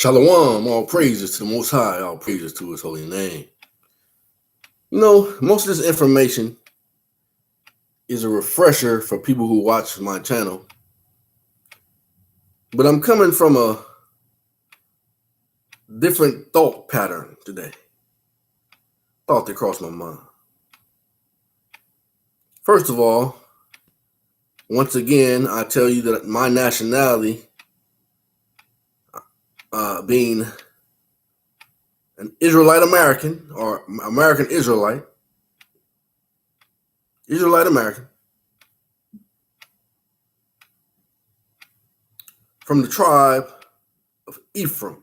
Shalom, all praises to the Most High, all praises to His holy name. You know, most of this information is a refresher for people who watch my channel, but I'm coming from a different thought pattern today. Thought that crossed my mind. First of all, once again, I tell you that my nationality, being an Israelite American or American Israelite American from the tribe of Ephraim.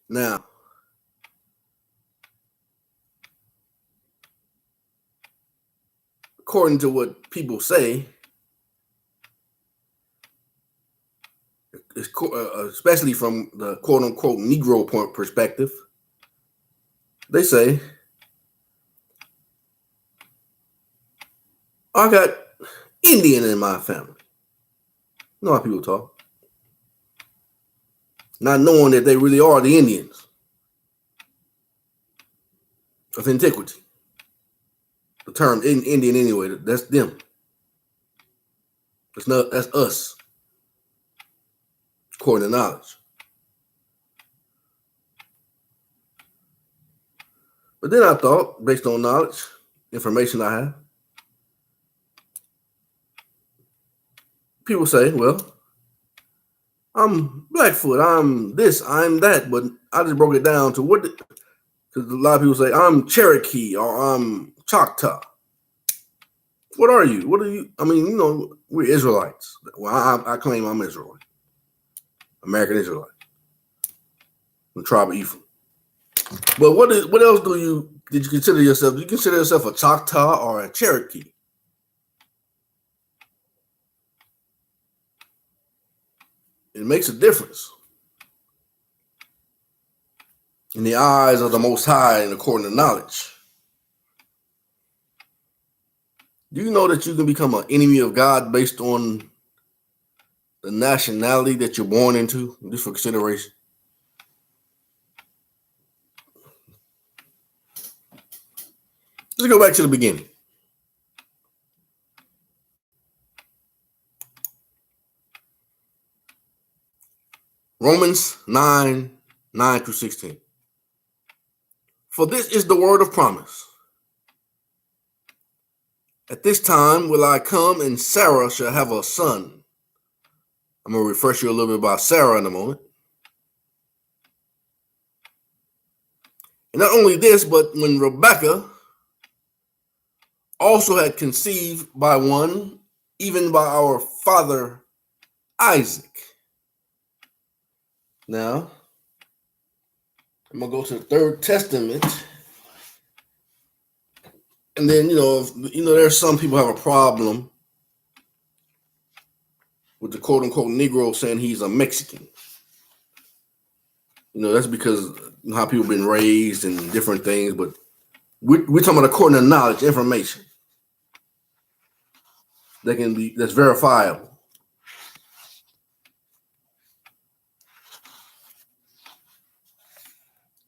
Now, according to what people say, especially from the quote-unquote Negro point perspective, they say, I got Indian in my family. You know how people talk. Not knowing that they really are the Indians of antiquity. The term Indian anyway, that's them. That's us, according to knowledge. But then I thought, based on knowledge, information I have, people say, well, I'm Blackfoot, I'm this, I'm that, but I just broke it down to because a lot of people say, I'm Cherokee or I'm Choctaw. What are you? What are you? I mean, you know, we're Israelites. Well, I claim I'm Israelite, American Israelite, the tribe of Ephraim. But what else did you consider yourself? Do you consider yourself a Choctaw or a Cherokee? It makes a difference in the eyes of the Most High and according to knowledge. Do you know that you can become an enemy of God based on the nationality that you're born into? Just for consideration. Let's go back to the beginning. Romans 9:9-16. For this is the word of promise. At this time will I come, and Sarah shall have a son. I'm going to refresh you a little bit about Sarah in a moment. And not only this, but when Rebekah also had conceived by one, even by our father Isaac. Now, I'm going to go to the Third Testament. And then, there's some people have a problem with the quote-unquote Negro saying he's a Mexican. That's because how people have been raised and different things. But we're talking about according to knowledge, information that's verifiable.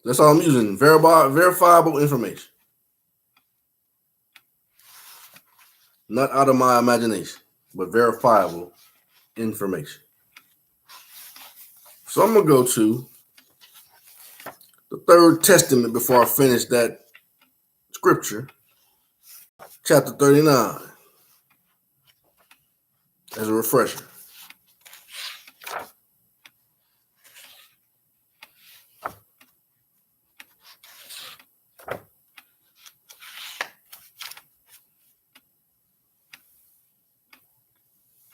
That's all I'm using, verifiable information. Not out of my imagination, but verifiable information. So I'm going to go to the Third Testament before I finish that scripture, chapter 39, as a refresher.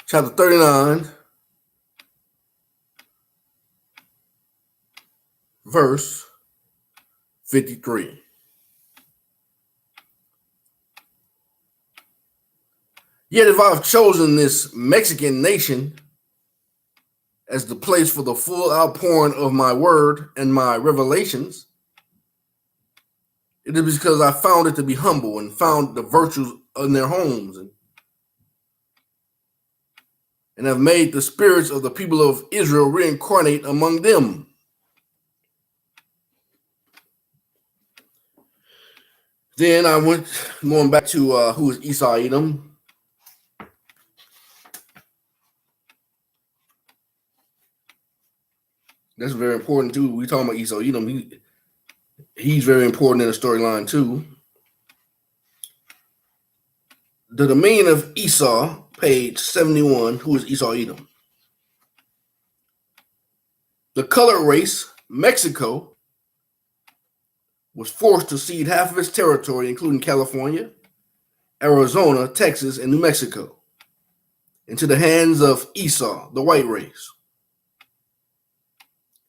Chapter 39, verse 53. Yet if I've chosen this Mexican nation as the place for the full outpouring of my word and my revelations, it is because I found it to be humble and found the virtues in their homes. And and have made the spirits of the people of Israel reincarnate among them. Then I went going back to who is Esau Edom. That's very important too. We talking about Esau Edom. He's very important in the storyline too. The domain of Esau, page 71. Who is Esau Edom? The colored race, Mexico, was forced to cede half of its territory, including California, Arizona, Texas, and New Mexico, into the hands of Esau, the white race.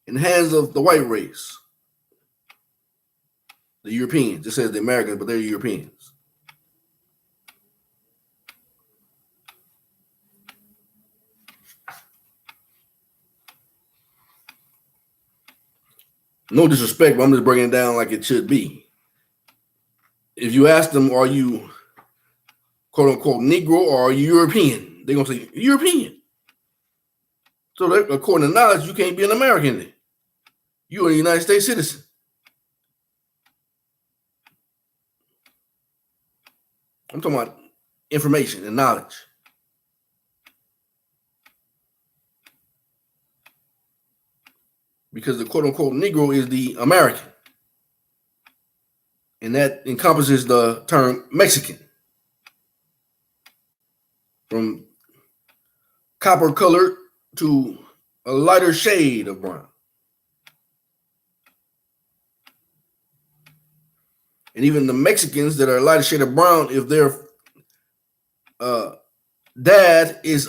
In the hands of the white race, the Europeans. It says the Americans, but they're Europeans. No disrespect, but I'm just breaking it down like it should be. If you ask them, are you quote unquote Negro or are you European? They're going to say European. So according to knowledge, you can't be an American then. You're a United States citizen. I'm talking about information and knowledge. Because the quote unquote Negro is the American. And that encompasses the term Mexican. From copper colored to a lighter shade of brown. And even the Mexicans that are a lighter shade of brown, if their dad is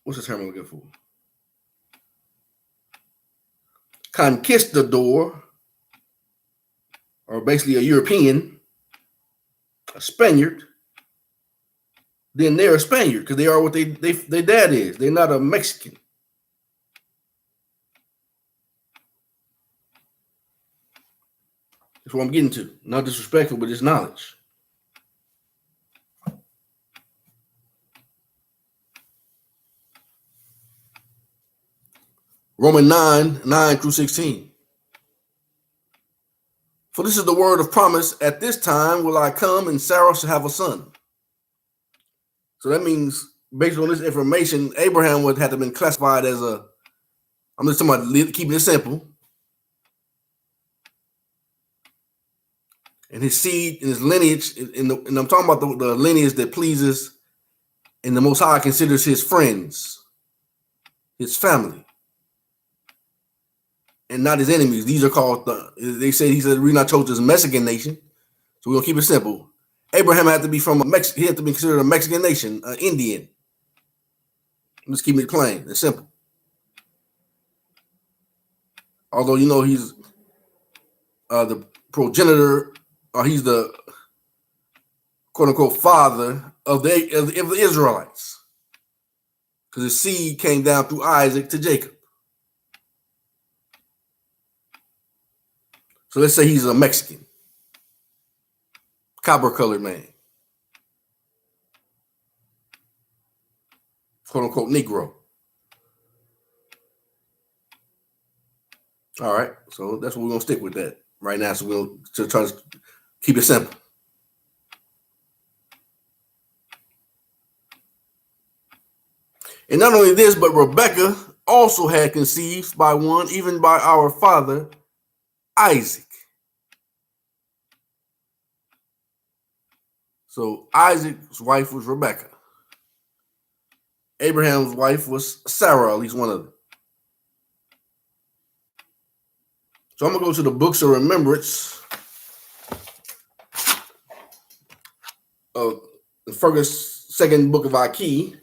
what's the term I'm looking for? Conquistador, or basically a European, a Spaniard, then they're a Spaniard because they are what their dad is. They're not a Mexican. That's what I'm getting to. Not disrespectful, but it's knowledge. Romans 9 through 16. For this is the word of promise. At this time will I come, and Sarah shall have a son. So that means, based on this information, Abraham would have to been classified as a, I'm just talking about keeping it simple. And his seed and his lineage, and I'm talking about the lineage that pleases and the Most High considers his friends, his family, and not his enemies. These are called, he said we're not chose this Mexican nation. So we're going to keep it simple. Abraham had to be from he had to be considered a Mexican nation, an Indian. I'm just keeping it plain and simple. Although, he's the progenitor, or he's the quote unquote father of the Israelites, because his seed came down through Isaac to Jacob. So let's say he's a Mexican, copper-colored man, quote unquote Negro. All right, so that's what we're gonna stick with that right now. So we'll try to keep it simple. And not only this, but Rebekah also had conceived by one, even by our father Isaac. So Isaac's wife was Rebekah. Abraham's wife was Sarah, at least one of them. So I'm going to go to the books of remembrance of the second book of Aki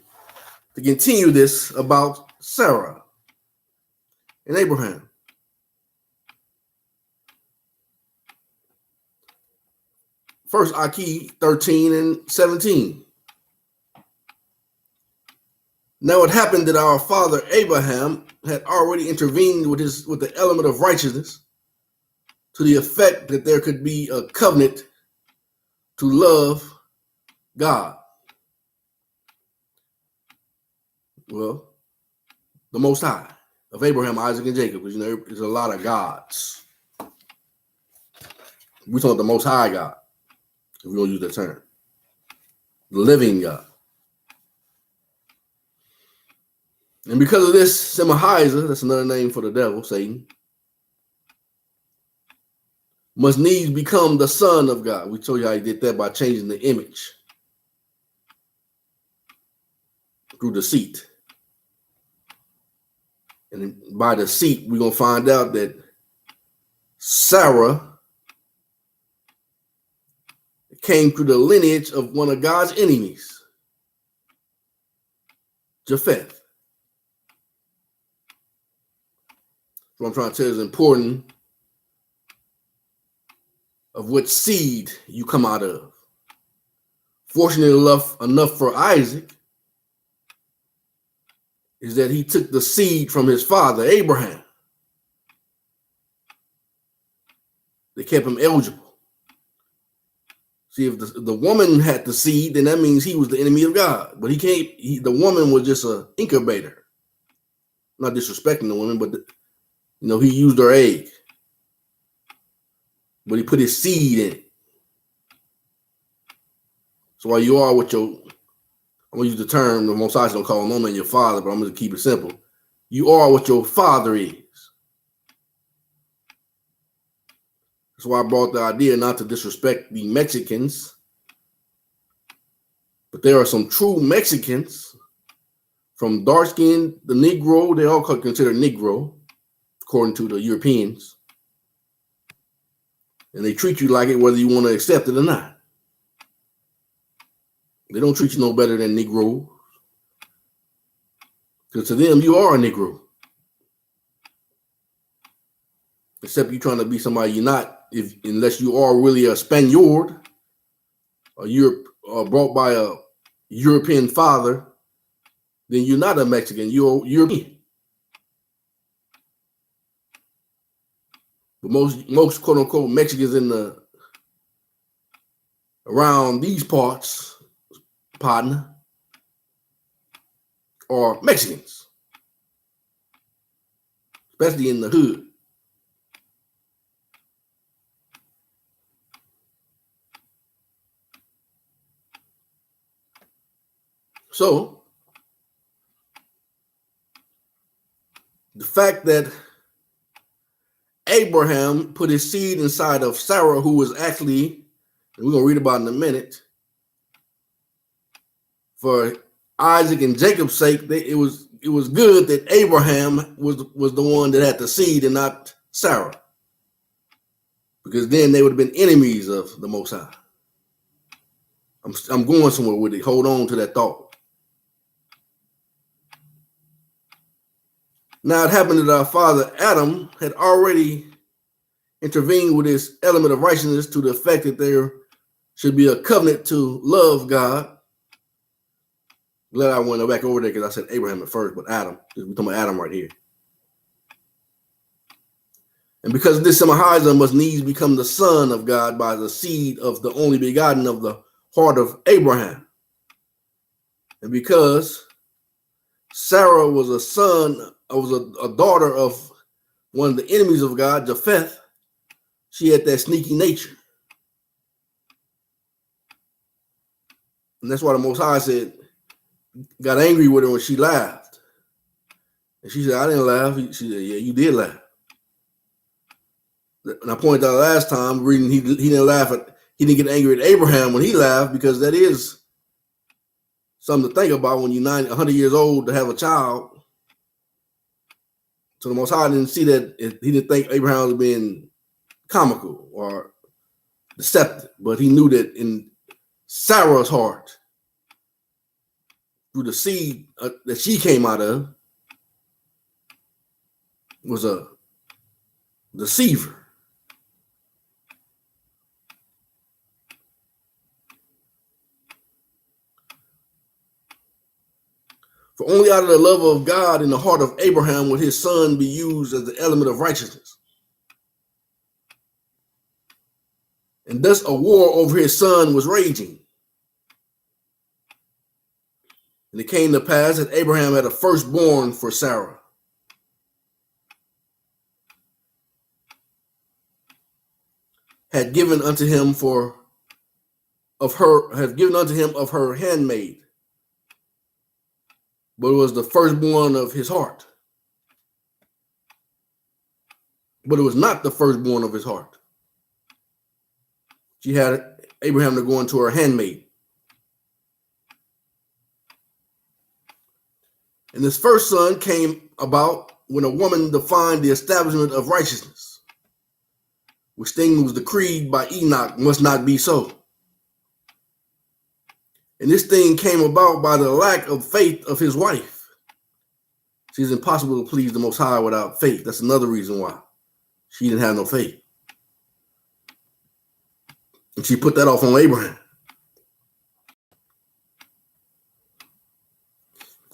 to continue this about Sarah and Abraham. First, Aki 13 and 17. Now it happened that our father Abraham had already intervened with the element of righteousness to the effect that there could be a covenant to love God? Well, the Most High of Abraham, Isaac, and Jacob, because there's a lot of gods. We're talking about the Most High God, if we're going to use that term. The living God. And because of this, Semihizer, that's another name for the devil, Satan, must needs become the son of God. We told you how he did that by changing the image through deceit. And by deceit, we're going to find out that Sarah came through the lineage of one of God's enemies, Japheth. What I'm trying to tell you is important of what seed you come out of. Fortunately enough for Isaac is that he took the seed from his father, Abraham. They kept him eligible. See, if the woman had the seed, then that means he was the enemy of God. But the woman was just an incubator. Not disrespecting the woman, but he used her egg. But he put his seed in it. So while you are with I'm going to use the term, the Most High don't call no man your father, but I'm going to keep it simple. You are what your father is. That's why I brought the idea not to disrespect the Mexicans, but there are some true Mexicans, from dark skin, the Negro, they all considered Negro, according to the Europeans. And they treat you like it whether you want to accept it or not. They don't treat you no better than Negro. Because to them, you are a Negro. Except you're trying to be somebody you're not, unless you are really a Spaniard, or you're brought by a European father, then you're not a Mexican, you're European. But most quote unquote Mexicans around these parts, partner, are Mexicans, especially in the hood. So, the fact that Abraham put his seed inside of Sarah, who was actually, and we're going to read about in a minute, for Isaac and Jacob's sake, it was good that Abraham was the one that had the seed and not Sarah, because then they would have been enemies of the Most High. I'm going somewhere with it. Hold on to that thought. Now it happened that our father Adam had already intervened with his element of righteousness to the effect that there should be a covenant to love God. Glad I went back over there because I said Abraham at first, but Adam. We're talking about Adam right here. And because of this, Semihizer must needs become the son of God by the seed of the only begotten of the heart of Abraham. And because Sarah was a daughter of one of the enemies of God, Japheth, she had that sneaky nature. And that's why the Most High got angry with her when she laughed. And she said, I didn't laugh. She said, yeah, you did laugh. And I pointed out last time, reading, he didn't laugh he didn't get angry at Abraham when he laughed, because that is something to think about when you're 100 years old to have a child. So the Most High didn't see that, he didn't think Abraham was being comical or deceptive, but he knew that in Sarah's heart, through the seed that she came out of, was a deceiver. For only out of the love of God in the heart of Abraham would his son be used as the element of righteousness. And thus a war over his son was raging. And it came to pass that Abraham had a firstborn for Sarah. Had given unto him of her handmaid, but it was the firstborn of his heart. But it was not the firstborn of his heart. She had Abraham to go into her handmaid. And this first son came about when a woman defined the establishment of righteousness, which thing was decreed by Enoch must not be so. And this thing came about by the lack of faith of his wife. See, it's impossible to please the Most High without faith. That's another reason why she didn't have no faith. And she put that off on Abraham.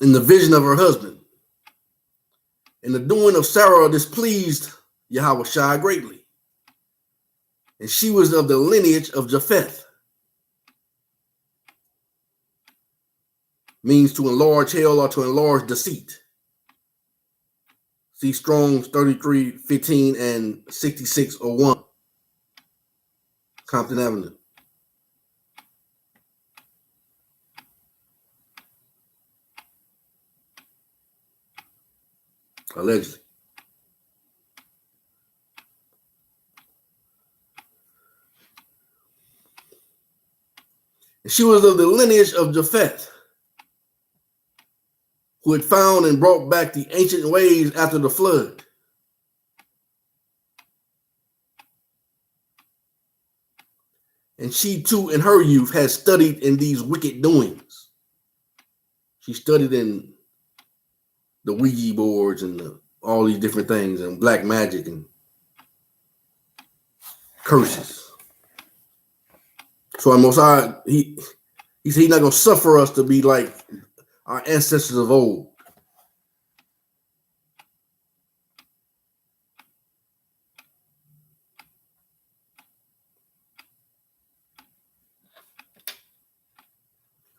In the vision of her husband. And the doing of Sarah displeased Yahushua greatly. And she was of the lineage of Japheth. Means to enlarge hell or to enlarge deceit. See Strong's 33:15 and 66:01. Compton Avenue. Allegedly. And she was of the lineage of Japheth, who had found and brought back the ancient ways after the flood. And she too in her youth had studied in these wicked doings. She studied in the Ouija boards and all these different things and black magic and curses. So our Most High, he said he's not going to suffer us to be like our ancestors of old.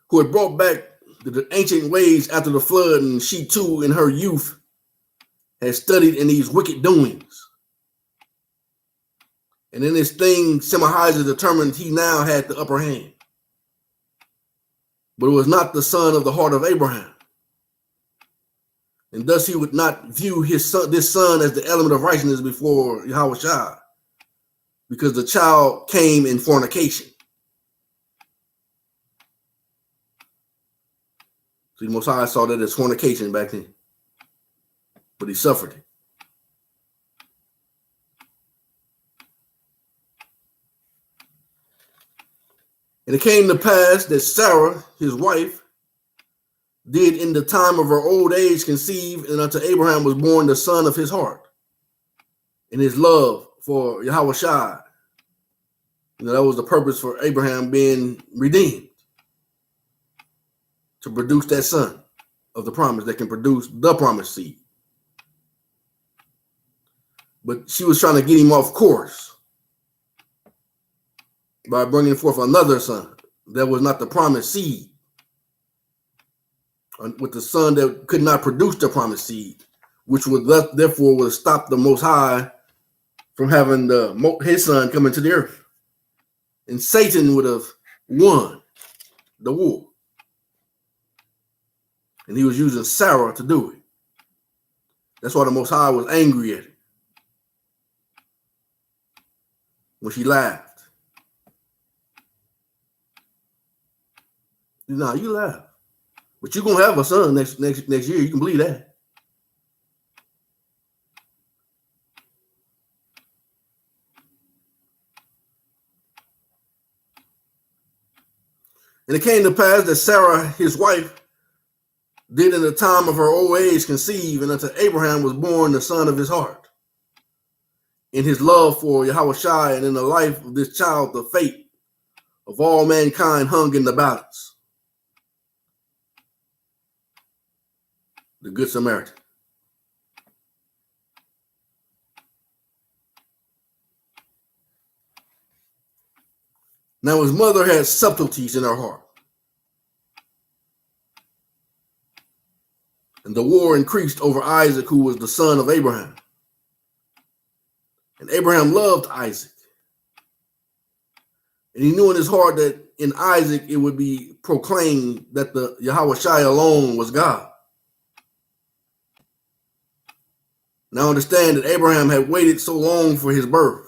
Who had brought back the ancient ways after the flood, and she too in her youth had studied in these wicked doings. And in this thing, Semahizah determined he now had the upper hand. But it was not the son of the heart of Abraham. And thus he would not view this son as the element of righteousness before Yahushua, because the child came in fornication. So the Most High saw that as fornication back then. But he suffered it. And it came to pass that Sarah, his wife, did in the time of her old age conceive, and unto Abraham was born the son of his heart, in his love for Yahushua. That was the purpose for Abraham being redeemed, to produce that son of the promise that can produce the promised seed. But she was trying to get him off course by bringing forth another son that was not the promised seed, with the son that could not produce the promised seed, which would therefore stop the Most High from having his son come into the earth. And Satan would have won the war. And he was using Sarah to do it. That's why the Most High was angry at it when she laughed. Nah, you laugh. But you're going to have a son next year. You can believe that. And it came to pass that Sarah, his wife, did in the time of her old age conceive, and unto Abraham was born the son of his heart. In his love for Yahushua and in the life of this child, the fate of all mankind hung in the balance. The Good Samaritan. Now his mother had subtleties in her heart, the war increased over Isaac, who was the son of Abraham. And Abraham loved Isaac. And he knew in his heart that in Isaac it would be proclaimed that the Yahweh Shai alone was God. Now understand that Abraham had waited so long for his birth.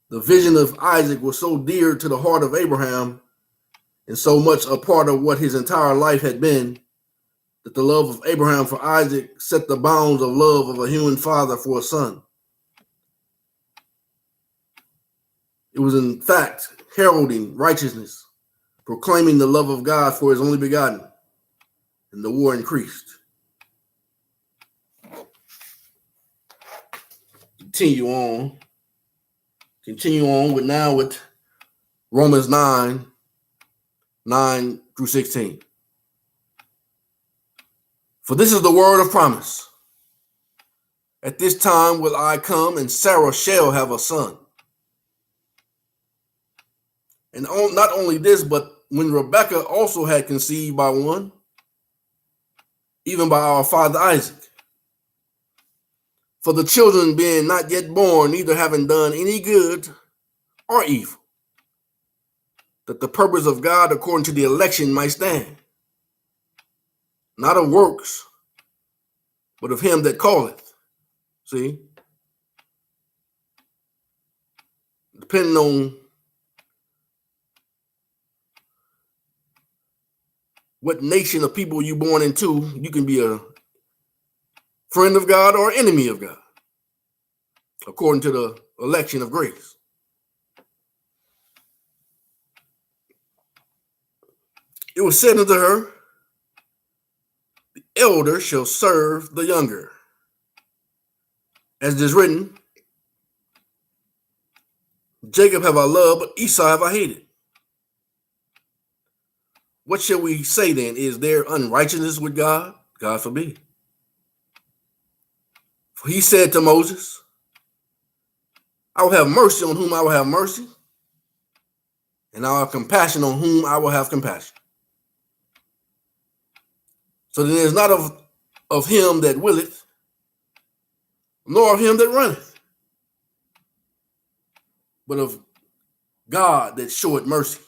The vision of Isaac was so dear to the heart of Abraham and so much a part of what his entire life had been, that the love of Abraham for Isaac set the bounds of love of a human father for a son. It was in fact heralding righteousness, proclaiming the love of God for his only begotten, and the war increased. Continue on with Romans 9 through 16. For this is the word of promise. At this time will I come, and Sarah shall have a son. And not only this, but when Rebekah also had conceived by one, even by our father Isaac. For the children being not yet born, neither having done any good or evil, that the purpose of God according to the election might stand, not of works, but of him that calleth. See? Depending on what nation of people you're born into, you can be a friend of God or enemy of God, according to the election of grace. It was said unto her, the elder shall serve the younger. As it is written, Jacob have I loved, but Esau have I hated. What shall we say then? Is there unrighteousness with God? God forbid. For he said to Moses, I will have mercy on whom I will have mercy, and I will have compassion on whom I will have compassion. So then it is not of him that willeth, nor of him that runneth, but of God that showeth mercy.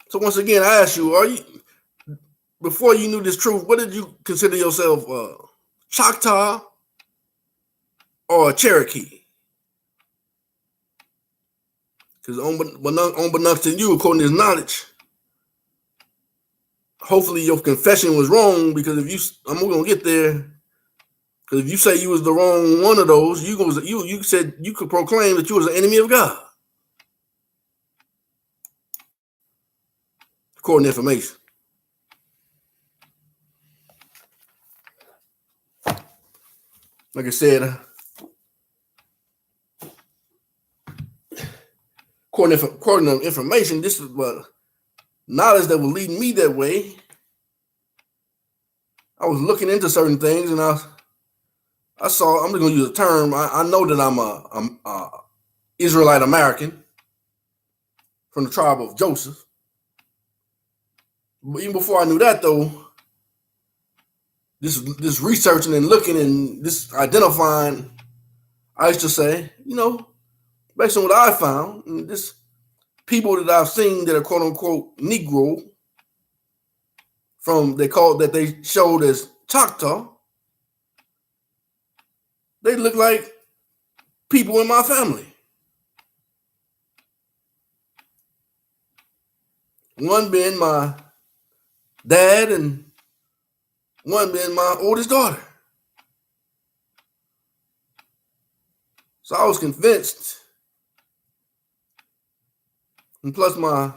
So once again, I ask you, before you knew this truth, what did you consider yourself, Choctaw or a Cherokee? Because unbeknownst to you, according to this knowledge, hopefully your confession was wrong, because I'm going to get there, because if you say you was the wrong one of those, you said you could proclaim that you was an enemy of God, according to information. Like I said, according to information, this is what knowledge that was leading me that way. I was looking into certain things, and I saw. I'm just going to use a term. I know that I'm a Israelite American from the tribe of Joseph. But even before I knew that, though, this researching and looking and this identifying, I used to say, based on what I found, and this people that I've seen that are quote unquote Negro, they showed as Choctaw, they look like people in my family. One being my dad and one being my oldest daughter. So I was convinced, and plus my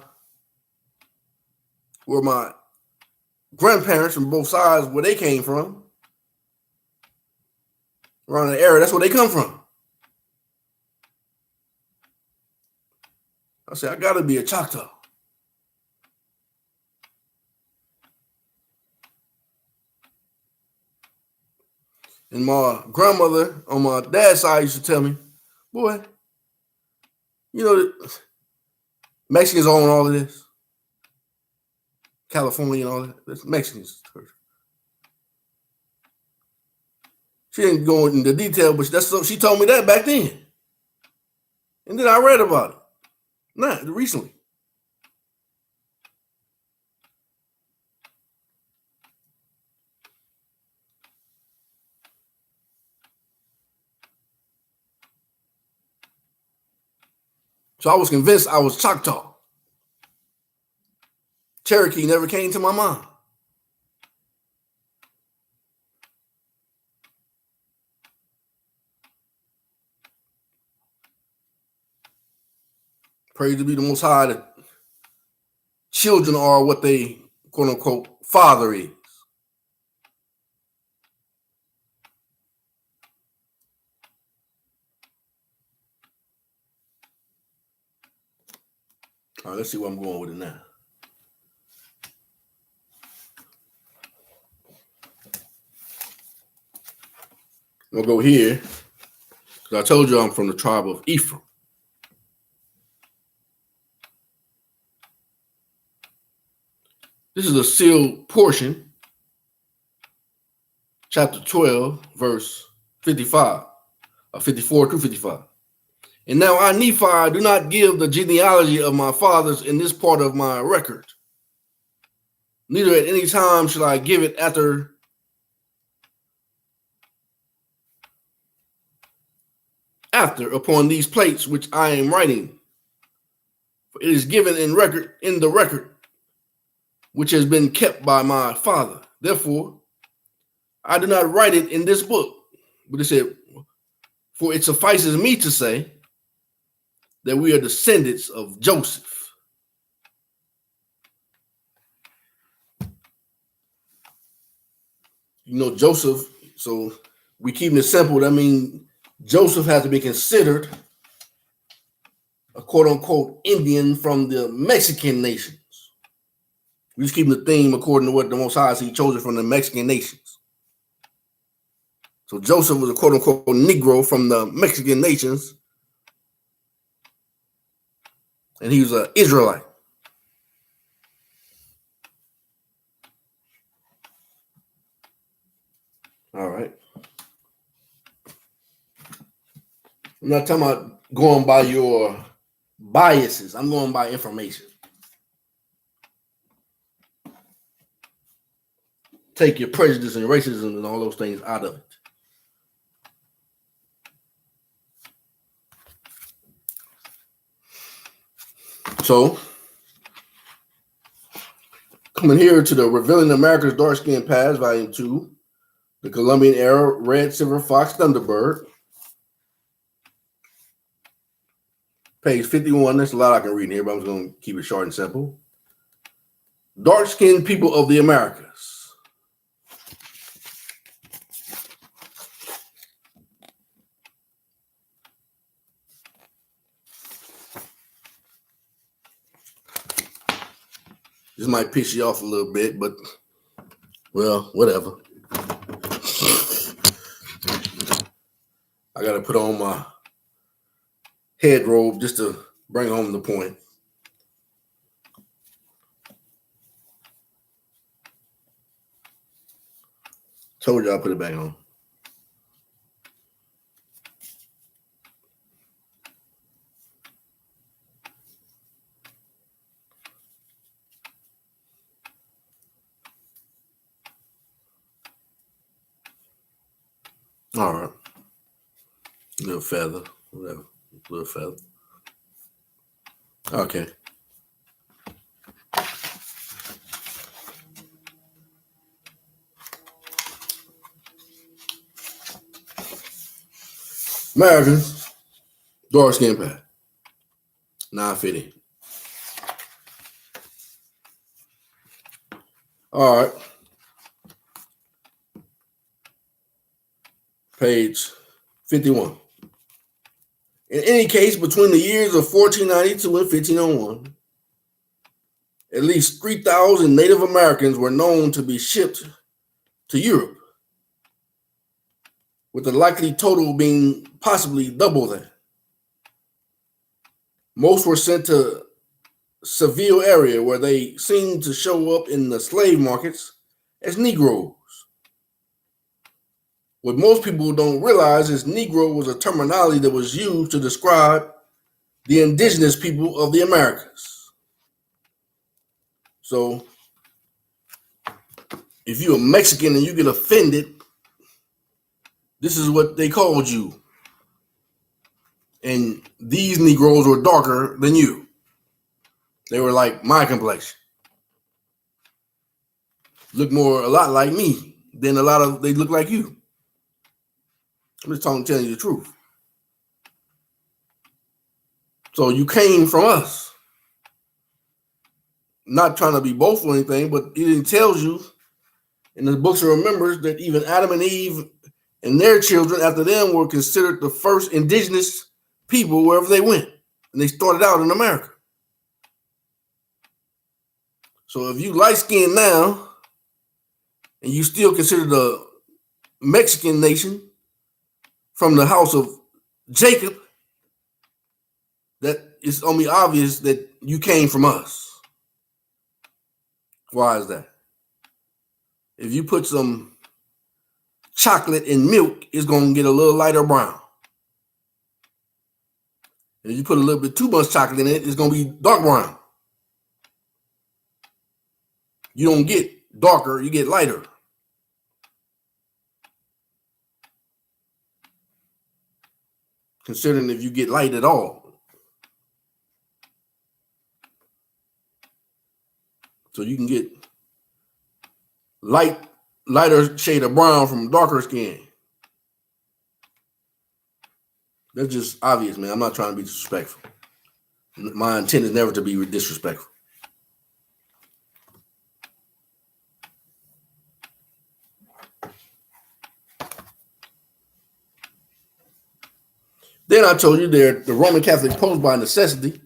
grandparents from both sides, where they came from, around the area, that's where they come from. I said, I gotta be a Choctaw. And my grandmother on my dad's side used to tell me, boy, Mexicans own all of this. California and all that. That's Mexicans. She didn't go into detail, but she told me that back then. And then I read about it. Not recently. So I was convinced I was Choctaw. Cherokee never came to my mind. Praise to be the Most High that children are what they, quote unquote, father is. All right, let's see where I'm going with it now. I'm going to go here because I told you I'm from the tribe of Ephraim. This is a sealed portion, chapter 12, verse 55, 54 to 55. And now I, Nephi, do not give the genealogy of my fathers in this part of my record. Neither at any time shall I give it after upon these plates which I am writing. For it is given in the record which has been kept by my father. Therefore, I do not write it in this book. But it said, for it suffices me to say that we are descendants of Joseph. You know, Joseph, so we keep it simple. I mean, Joseph has to be considered a quote-unquote Indian from the Mexican nations. We just keep the theme according to what the Most High He chose it from the Mexican nations. So Joseph was a quote-unquote Negro from the Mexican nations, and he was an Israelite. All right. I'm not talking about going by your biases. I'm going by information. Take your prejudice and racism and all those things out of it. So, coming here to the Revealing America's Dark Skin Past, Volume 2, the Columbian Era, Red Silver Fox Thunderbird. Page 51. There's a lot I can read in here, but I'm just going to keep it short and simple. Dark-skinned people of the Americas. This might piss you off a little bit, but, well, whatever. I got to put on my head robe just to bring home the point. Told you I'll put it back on. All right. Little feather, whatever. Little feather. Okay. Americans, dark skin pad. 950. All right. Page 51. In any case, between the years of 1492 and 1501, at least 3,000 Native Americans were known to be shipped to Europe, with the likely total being possibly double that. Most were sent to Seville area where they seem to show up in the slave markets as Negros. What most people don't realize is Negro was a terminology that was used to describe the indigenous people of the Americas. So if you're a Mexican and you get offended, this is what they called you. And these Negroes were darker than you. They were like my complexion. Look a lot like me than they look like you. I'm just telling you the truth. So you came from us. Not trying to be boastful or anything, but it tells you in the books of remembrance that even Adam and Eve and their children after them were considered the first indigenous people wherever they went. And they started out in America. So if you light-skinned now and you still consider the Mexican nation from the house of Jacob, that it's only obvious that you came from us. Why is that? If you put some chocolate in milk, it's going to get a little lighter brown. If you put a little bit too much chocolate in it, it's going to be dark brown. You don't get darker, you get lighter. Considering if you get light at all. So you can get lighter shade of brown from darker skin. That's just obvious, man. I'm not trying to be disrespectful. My intent is never to be disrespectful. Then I told you the Roman Catholic Pope by necessity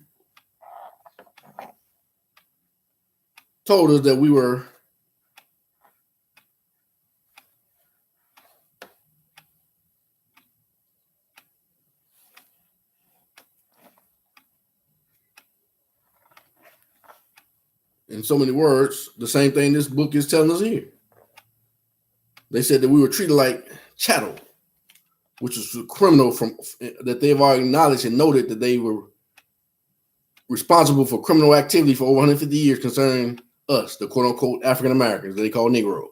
told us that we were in so many words, the same thing this book is telling us here. They said that we were treated like chattel, which is a criminal that they've already acknowledged and noted that they were responsible for criminal activity for over 150 years concerning us, the quote-unquote African Americans that they call Negros.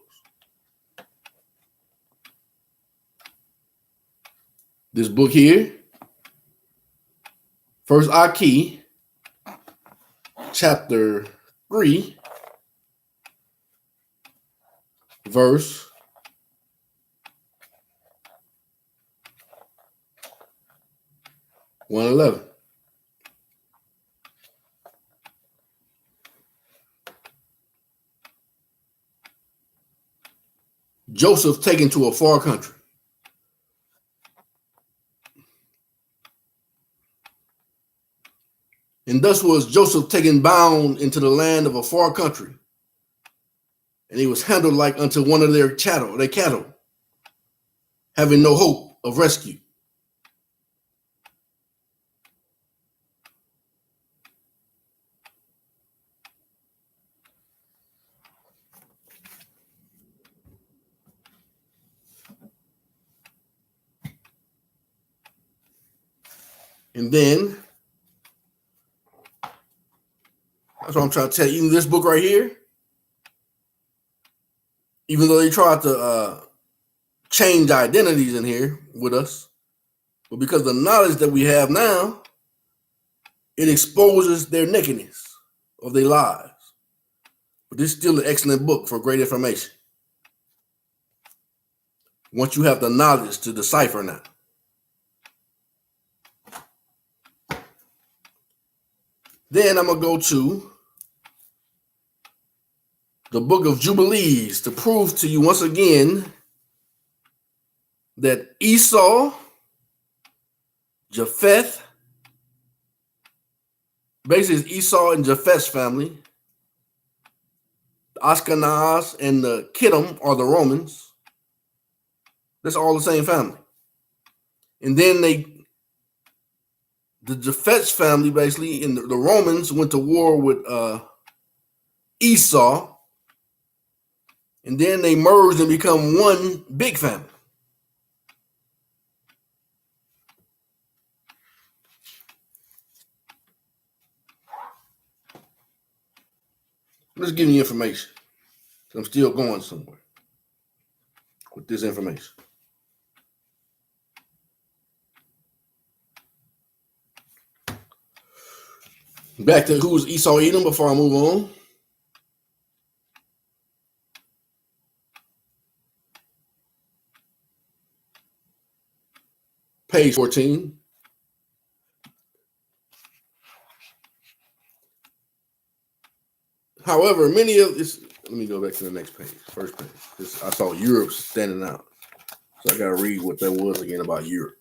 This book here, First Aki, chapter 3, verse 111. Joseph taken to a far country. And thus was Joseph taken bound into the land of a far country. And he was handled like unto one of their cattle, having no hope of rescue. And then, that's what I'm trying to tell you. Even this book right here, even though they tried to change identities in here with us, but because of the knowledge that we have now, it exposes their nakedness of their lives. But this is still an excellent book for great information. Once you have the knowledge to decipher now. Then I'm going to go to the book of Jubilees to prove to you once again that Esau, Japheth, basically it's Esau and Japheth's family. The Ashkenaz and the Kittim are the Romans. That's all the same family. And then the Japhet's family, basically, and the Romans went to war with Esau, and then they merged and become one big family. I'm just giving you information. I'm still going somewhere with this information. Back to who's Esau Edom before I move on. Page 14. However, many of this, let me go back to the next page, first page. I saw Europe standing out. So I got to read what that was again about Europe.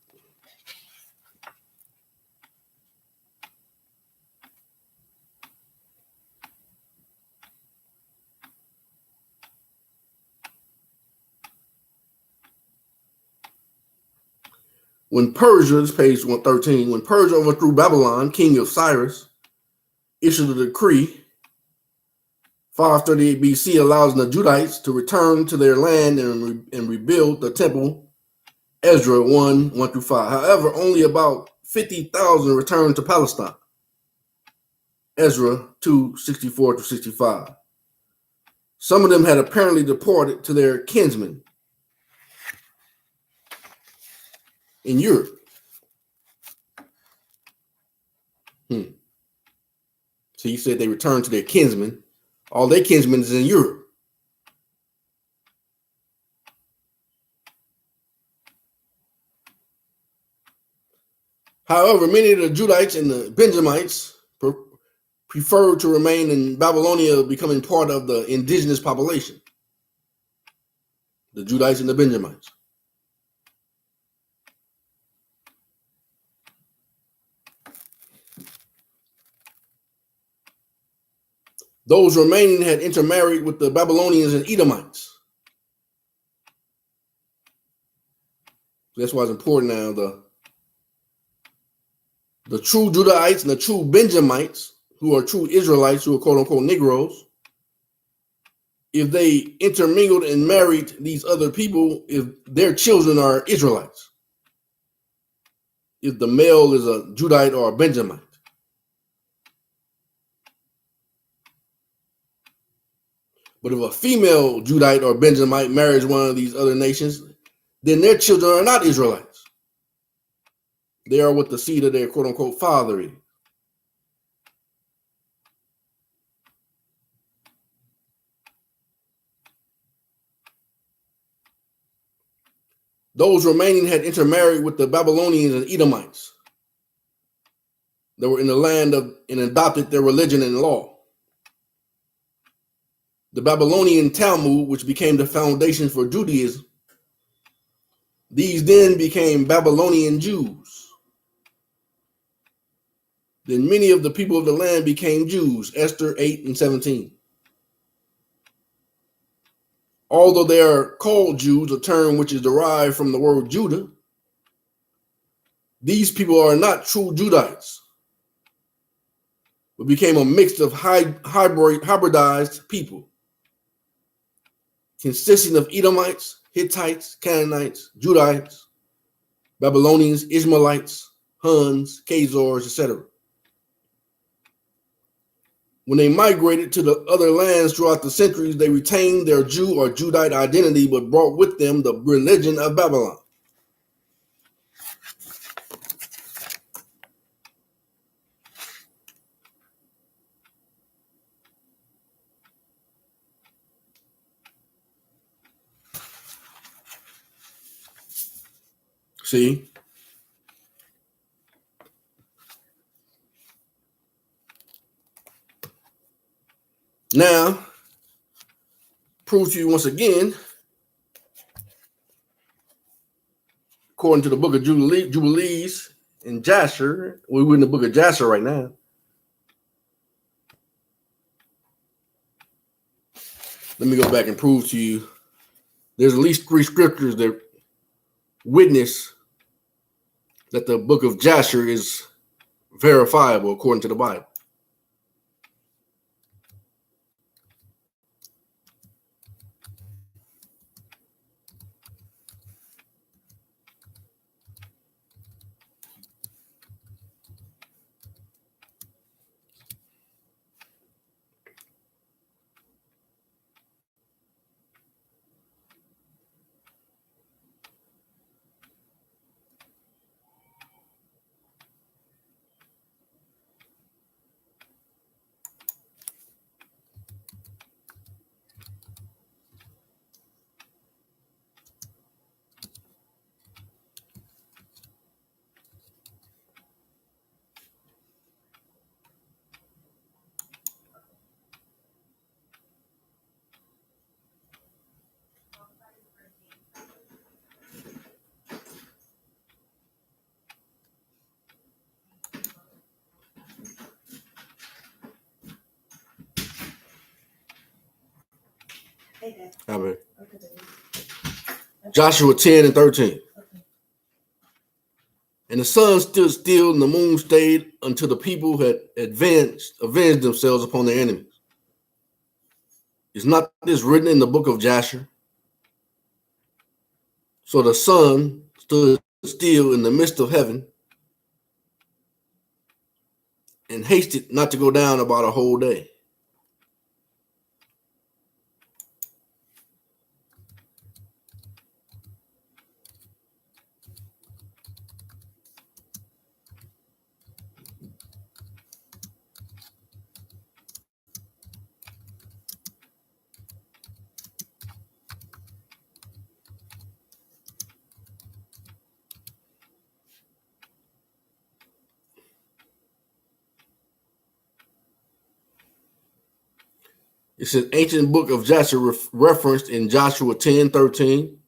When Persia, this page 113, when Persia overthrew Babylon, king of Cyrus, issued a decree, 538 BC, allows the Judites to return to their land and rebuild the temple, Ezra 1:1-5. However, only about 50,000 returned to Palestine, Ezra 2:64-65. Some of them had apparently departed to their kinsmen in Europe. So you said they returned to their kinsmen. All their kinsmen is in Europe. However, many of the Judites and the Benjamites preferred to remain in Babylonia, becoming part of the indigenous population. The Judites and the Benjamites. Those remaining had intermarried with the Babylonians and Edomites. That's why it's important now. The true Judahites and the true Benjamites, who are true Israelites, who are quote unquote Negros, if they intermingled and married these other people, if their children are Israelites, if the male is a Judite or a Benjamite. But if a female Judite or Benjamite marries one of these other nations, then their children are not Israelites. They are what the seed of their quote unquote father is. Those remaining had intermarried with the Babylonians and Edomites. They were in the land and adopted their religion and law. The Babylonian Talmud, which became the foundation for Judaism, these then became Babylonian Jews. Then many of the people of the land became Jews, Esther 8:17. Although they are called Jews, a term which is derived from the word Judah, these people are not true Judites, but became a mix of hybridized people, consisting of Edomites, Hittites, Canaanites, Judites, Babylonians, Ishmaelites, Huns, Khazars, etc. When they migrated to the other lands throughout the centuries, they retained their Jew or Judite identity, but brought with them the religion of Babylon. See? Now, prove to you once again, according to the book of Jubilees in Jasher, we're in the book of Jasher right now. Let me go back and prove to you there's at least 3 scriptures that witness that the book of Jasher is verifiable according to the Bible. Amen. Joshua 10 and 13. And the sun stood still and the moon stayed until the people had avenged themselves upon their enemies. Is not this written in the book of Jasher? So the sun stood still in the midst of heaven and hasted not to go down about a whole day. It's an ancient book of Jasher referenced in Joshua 10, 13,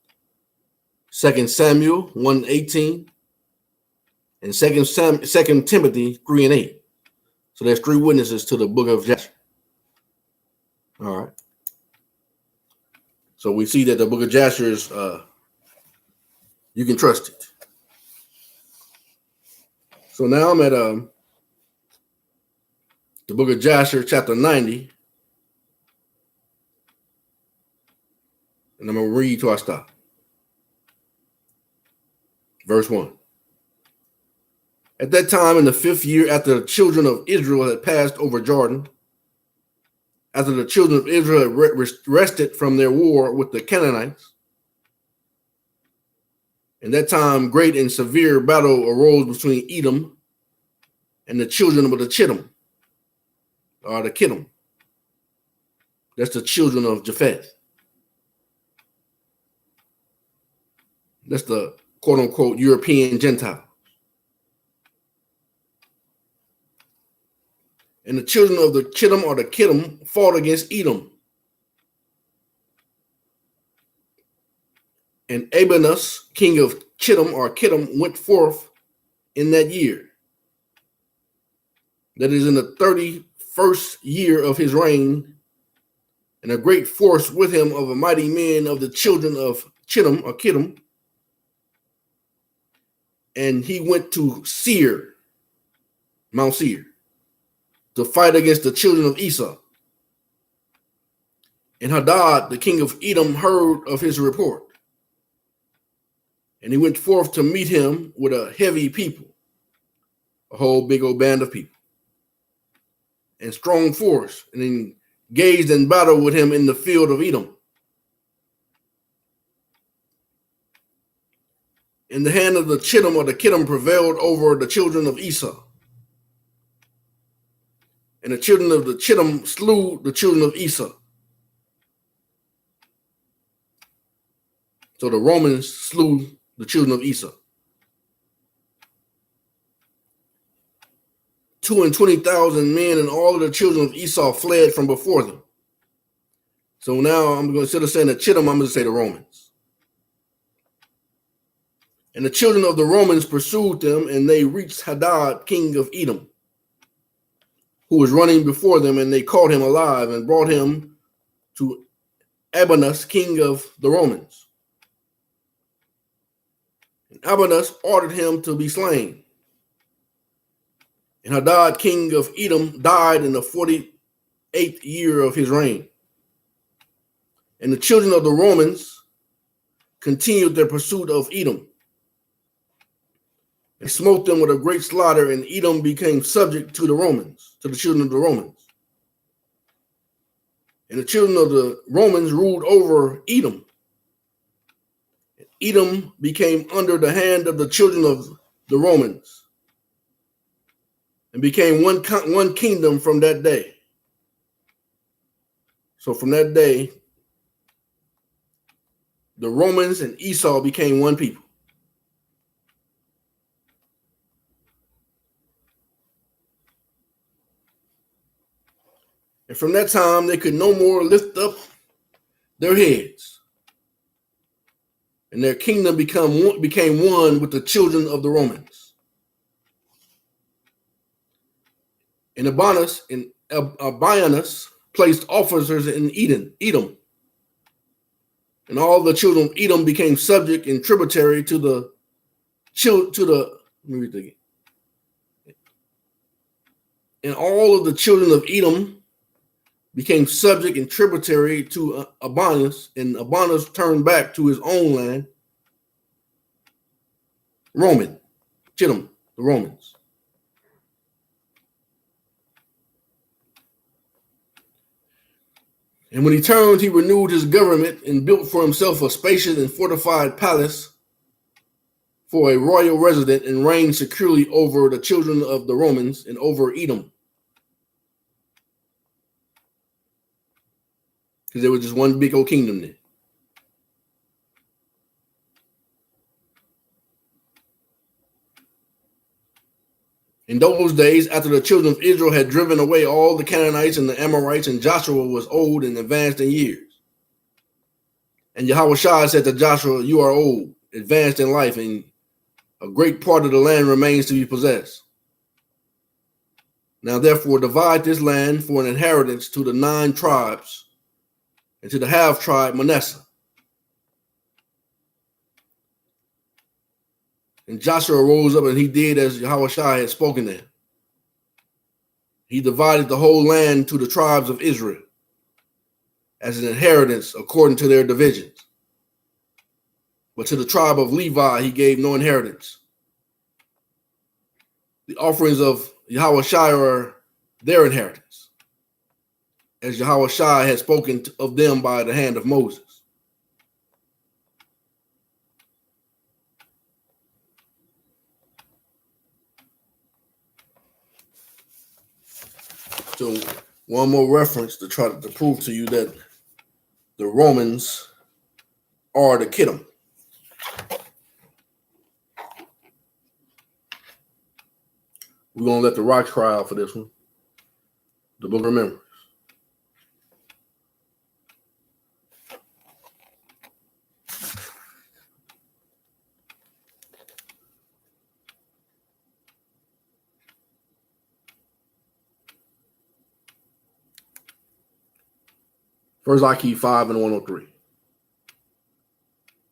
2 Samuel 1, 18, and 2 Timothy 3 and 8. So there's 3 witnesses to the book of Jasher. All right. So we see that the book of Jasher is, you can trust it. So now I'm at the book of Jasher, chapter 90. And I'm going to read till I stop. Verse 1. At that time, in the 5th year after the children of Israel had passed over Jordan, after the children of Israel had rested from their war with the Canaanites, in that time great and severe battle arose between Edom and the children of the Chittim, or the Kittim. That's the children of Japheth. That's the quote-unquote European Gentile. And the children of the Chittim or the Kittim fought against Edom. And Abanus, king of Chittim or Kittim, went forth in that year. That is in the 31st year of his reign, and a great force with him of a mighty men of the children of Chittim or Kittim. And he went to Seir, Mount Seir, to fight against the children of Esau. And Hadad, the king of Edom, heard of his report. And he went forth to meet him with a heavy people, a whole big old band of people, and strong force, and engaged in battle with him in the field of Edom. And the hand of the Chittim or the Kittim prevailed over the children of Esau. And the children of the Chittim slew the children of Esau. So the Romans slew the children of Esau. 22,000 men and all of the children of Esau fled from before them. So now I'm going to, instead of saying the Chittim, I'm going to say the Romans. And the children of the Romans pursued them, and they reached Hadad, king of Edom, who was running before them, and they caught him alive and brought him to Abanus, king of the Romans. And Abanus ordered him to be slain. And Hadad, king of Edom, died in the 48th year of his reign. And the children of the Romans continued their pursuit of Edom and smote them with a great slaughter, and Edom became subject to the Romans, to the children of the Romans. And the children of the Romans ruled over Edom. Edom became under the hand of the children of the Romans and became one kingdom from that day. So from that day, the Romans and Esau became one people. And from that time, they could no more lift up their heads. And their kingdom became one with the children of the Romans. And Abianus placed officers in Edom. And all the children of Edom became subject and tributary to the let me read it again. And all of the children of Edom became subject and tributary to Abianus, and Abianus turned back to his own land, the Romans. And when he turned, he renewed his government and built for himself a spacious and fortified palace for a royal resident, and reigned securely over the children of the Romans and over Edom. Because there was just one big old kingdom there. In those days, after the children of Israel had driven away all the Canaanites and the Amorites, and Joshua was old and advanced in years. And Yahushua said to Joshua, "You are old, advanced in life, and a great part of the land remains to be possessed. Now therefore divide this land for an inheritance to the 9 tribes, and to the half tribe Manasseh." And Joshua rose up and he did as Yahushua had spoken to him. He divided the whole land to the tribes of Israel as an inheritance according to their divisions. But to the tribe of Levi he gave no inheritance. The offerings of Yahushua are their inheritance, as Yahushua had spoken of them by the hand of Moses. So one more reference to try to prove to you that the Romans are the Kittim. We're going to let the rocks cry out for this one. The book of remembrance. First Aki 5 and 103.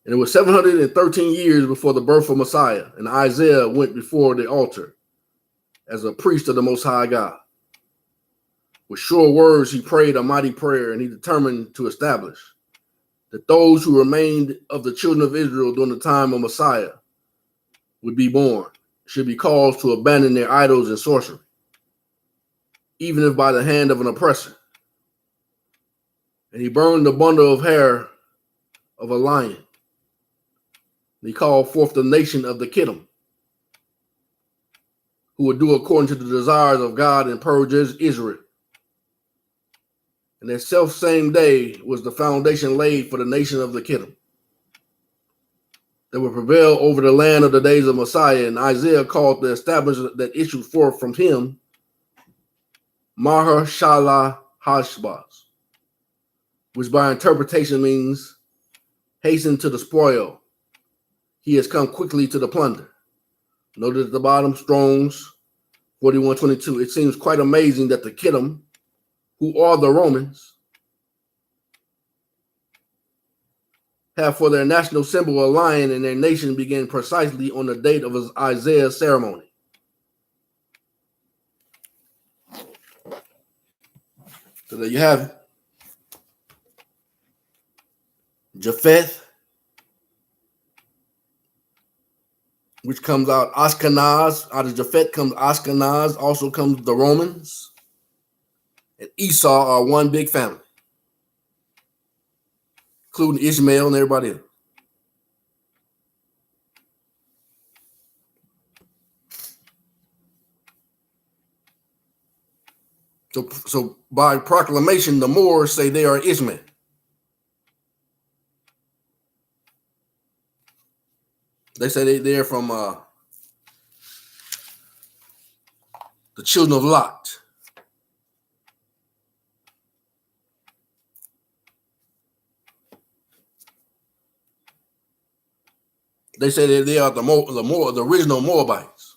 And it was 713 years before the birth of Messiah, and Isaiah went before the altar as a priest of the Most High God. With sure words he prayed a mighty prayer, and he determined to establish that those who remained of the children of Israel during the time of Messiah would be born, should be caused to abandon their idols and sorcery, even if by the hand of an oppressor. And he burned the bundle of hair of a lion. And he called forth the nation of the Kittim, who would do according to the desires of God and purge Israel. And that self-same day was the foundation laid for the nation of the Kittim that would prevail over the land of the days of Messiah. And Isaiah called the establishment that issued forth from him Mahar Shalah Hashbaz, which by interpretation means hasten to the spoil. He has come quickly to the plunder. Noted at the bottom, Strong's 4122. It seems quite amazing that the Kittim, who are the Romans, have for their national symbol a lion, and their nation began precisely on the date of Isaiah's ceremony. So there you have it. Japheth, which comes out Ashkenaz. Out of Japheth comes Ashkenaz. Also comes the Romans. And Esau are one big family, including Ishmael and everybody else. So by proclamation, the Moors say they are Ishmael. They say they're from the children of Lot. They say that they are the original Moabites.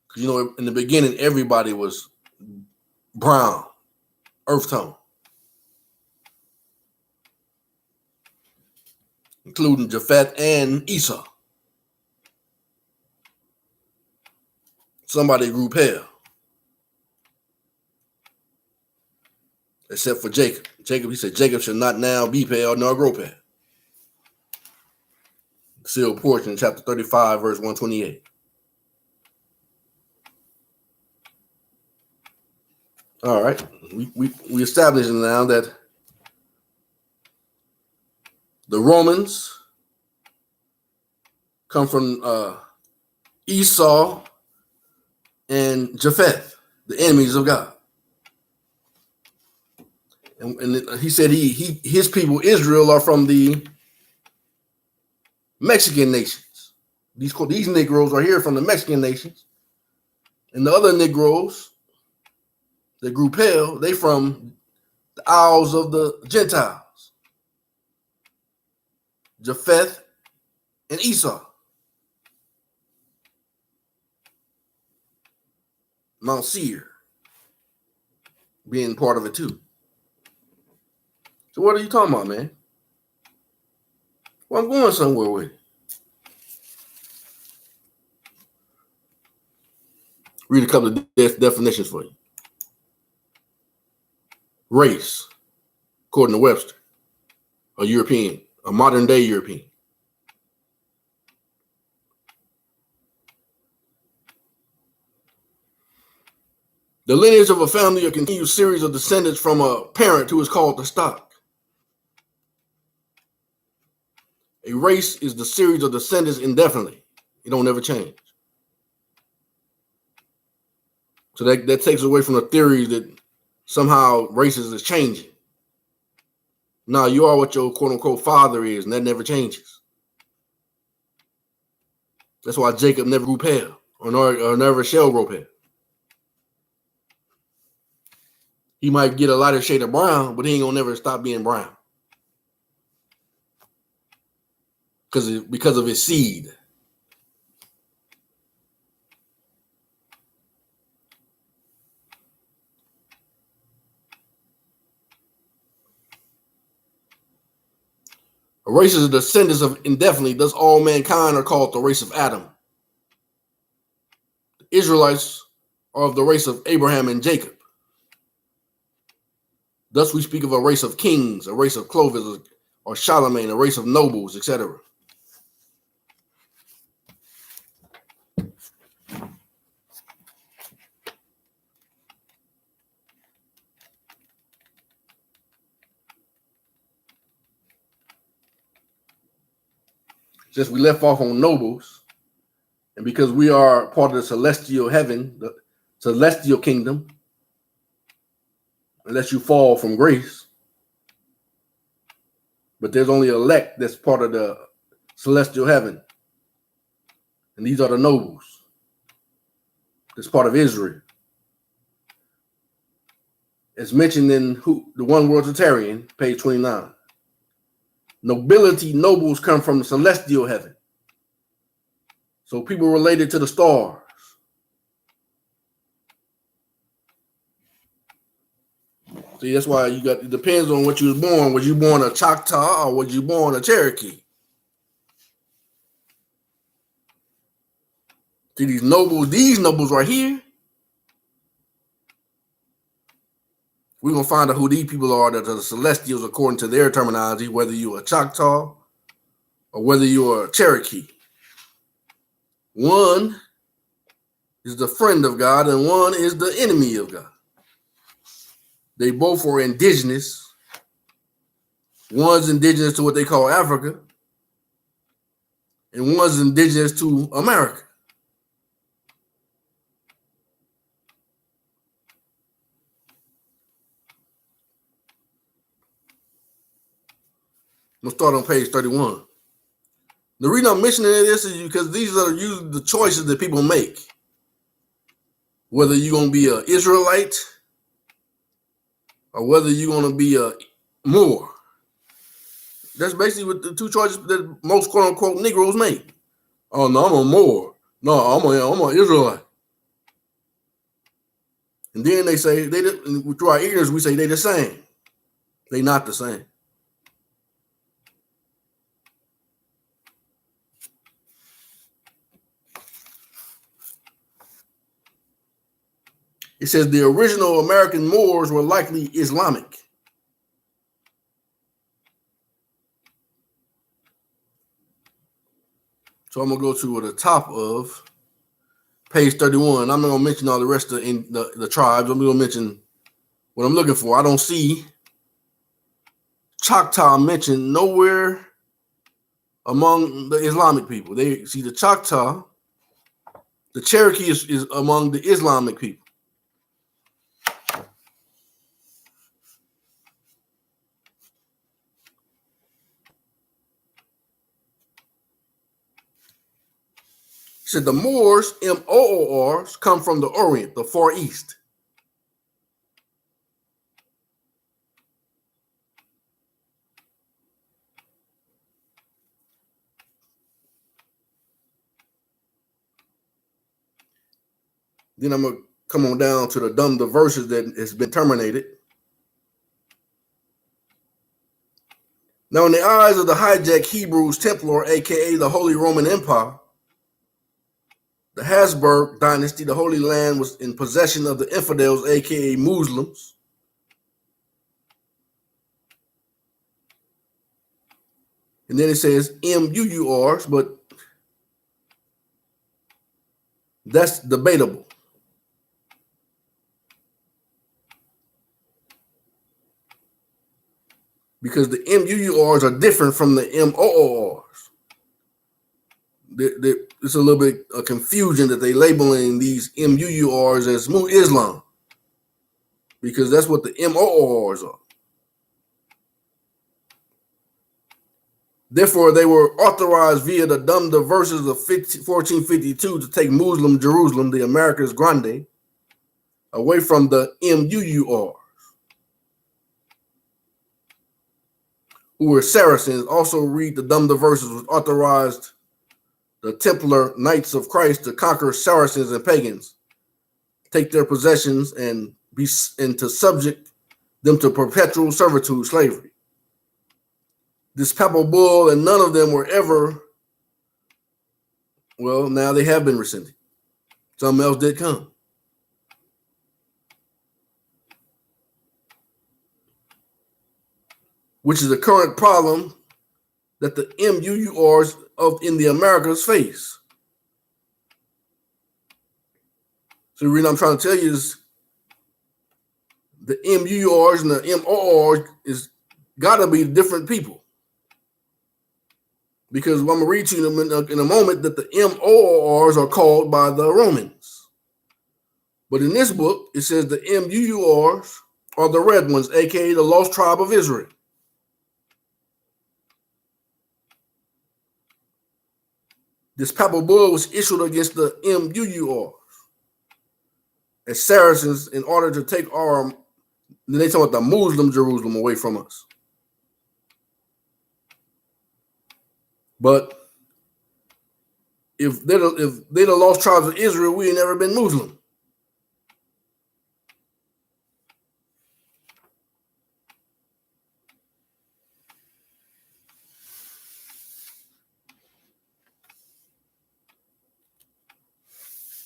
Because, you know, in the beginning, everybody was brown, earth tone, including Japheth and Esau. Somebody grew pale, except for Jacob. He said, Jacob should not now be pale nor grow pale. Sealed portion, chapter 35, verse 128. All right, we established now that the Romans come from Esau and Japheth, the enemies of God. And he said his people Israel are from the Mexican nations. These Negroes are here from the Mexican nations, and the other Negroes that grew pale, they from the Isles of the Gentiles, Japheth and Esau. Mount Seir being part of it too. So what are you talking about, man? Well, I'm going somewhere with it. Read a couple of definitions for you. Race, according to Webster, a European, a modern day European. The lineage of a family, a continued series of descendants from a parent who is called the stock. A race is the series of descendants indefinitely. It don't ever change. So that takes away from the theory that somehow races is changing. No, you are what your quote unquote father is, and that never changes. That's why Jacob never grew pale or never shall grow pale. He might get a lighter shade of brown, but he ain't gonna never stop being brown. Because of his seed. A race is the descendants of indefinitely, thus all mankind are called the race of Adam. The Israelites are of the race of Abraham and Jacob. Thus we speak of a race of kings, a race of Clovis or Charlemagne, a race of nobles, etc. Since we left off on nobles, and because we are part of the celestial heaven, the celestial kingdom, unless you fall from grace, but there's only elect that's part of the celestial heaven, and these are the nobles. That's part of Israel. It's mentioned in the One World Totarian, page 29. Nobility, nobles come from the celestial heaven. So people related to the stars. See, that's why it depends on what you was born. Was you born a Choctaw or was you born a Cherokee? See, these nobles right here We're going to find out who these people are that are the Celestials according to their terminology, whether you're a Choctaw or whether you're a Cherokee. One is the friend of God and one is the enemy of God. They both are indigenous. One's indigenous to what they call Africa, and one's indigenous to America. I'm going to start on page 31. The reason I'm mentioning this is because these are usually the choices that people make. Whether you're going to be an Israelite or whether you're going to be a Moor. That's basically what the two choices that most quote-unquote Negroes make. Oh, no, I'm a Moor. No, I'm an Israelite. And then they say, through our ears, we say they're the same. They're not the same. It says the original American Moors were likely Islamic. So I'm going to go to the top of page 31. I'm not going to mention all the rest of the tribes. I'm going to mention what I'm looking for. I don't see Choctaw mentioned nowhere among the Islamic people. They see the Choctaw, the Cherokee is among the Islamic people. Said the Moors, M-O-O-Rs, come from the Orient, the Far East. Then I'm going to come on down to the verses that has been terminated. Now, in the eyes of the hijacked Hebrews Templar, a.k.a. the Holy Roman Empire, the Habsburg dynasty, the Holy Land was in possession of the infidels, a.k.a. Muslims. And then it says M-U-U-Rs, but that's debatable. Because the M-U-U-Rs are different from the M-O-O-Rs. It's a little bit of confusion that they labeling these M-U-U-Rs as Islam. Because that's what the M-O-O-Rs are. Therefore, they were authorized via the Dumda verses of 1452 to take Muslim Jerusalem, the Americas Grande, away from the M-U-U-Rs, who were Saracens. Also read the Dumda verses, which authorized the Templar Knights of Christ to conquer Saracens and pagans, take their possessions, and to subject them to perpetual servitude, slavery. This papal bull, and none of them were ever, well, now they have been rescinded. Something else did come. Which is the current problem that the M-U-U-Rs in the Americas face. So the reason I'm trying to tell you is the M-U-U-Rs and the M-O-Rs is got to be different people. Because I'm going to read to you in a moment that the M-O-Rs are called by the Romans. But in this book, it says the M-U-U-Rs are the red ones, a.k.a. the lost tribe of Israel. This papal bull was issued against the M-U-U-Rs as Saracens in order to take they talk about the Muslim Jerusalem away from us. But if they're the lost tribes of Israel, we ain't never been Muslim.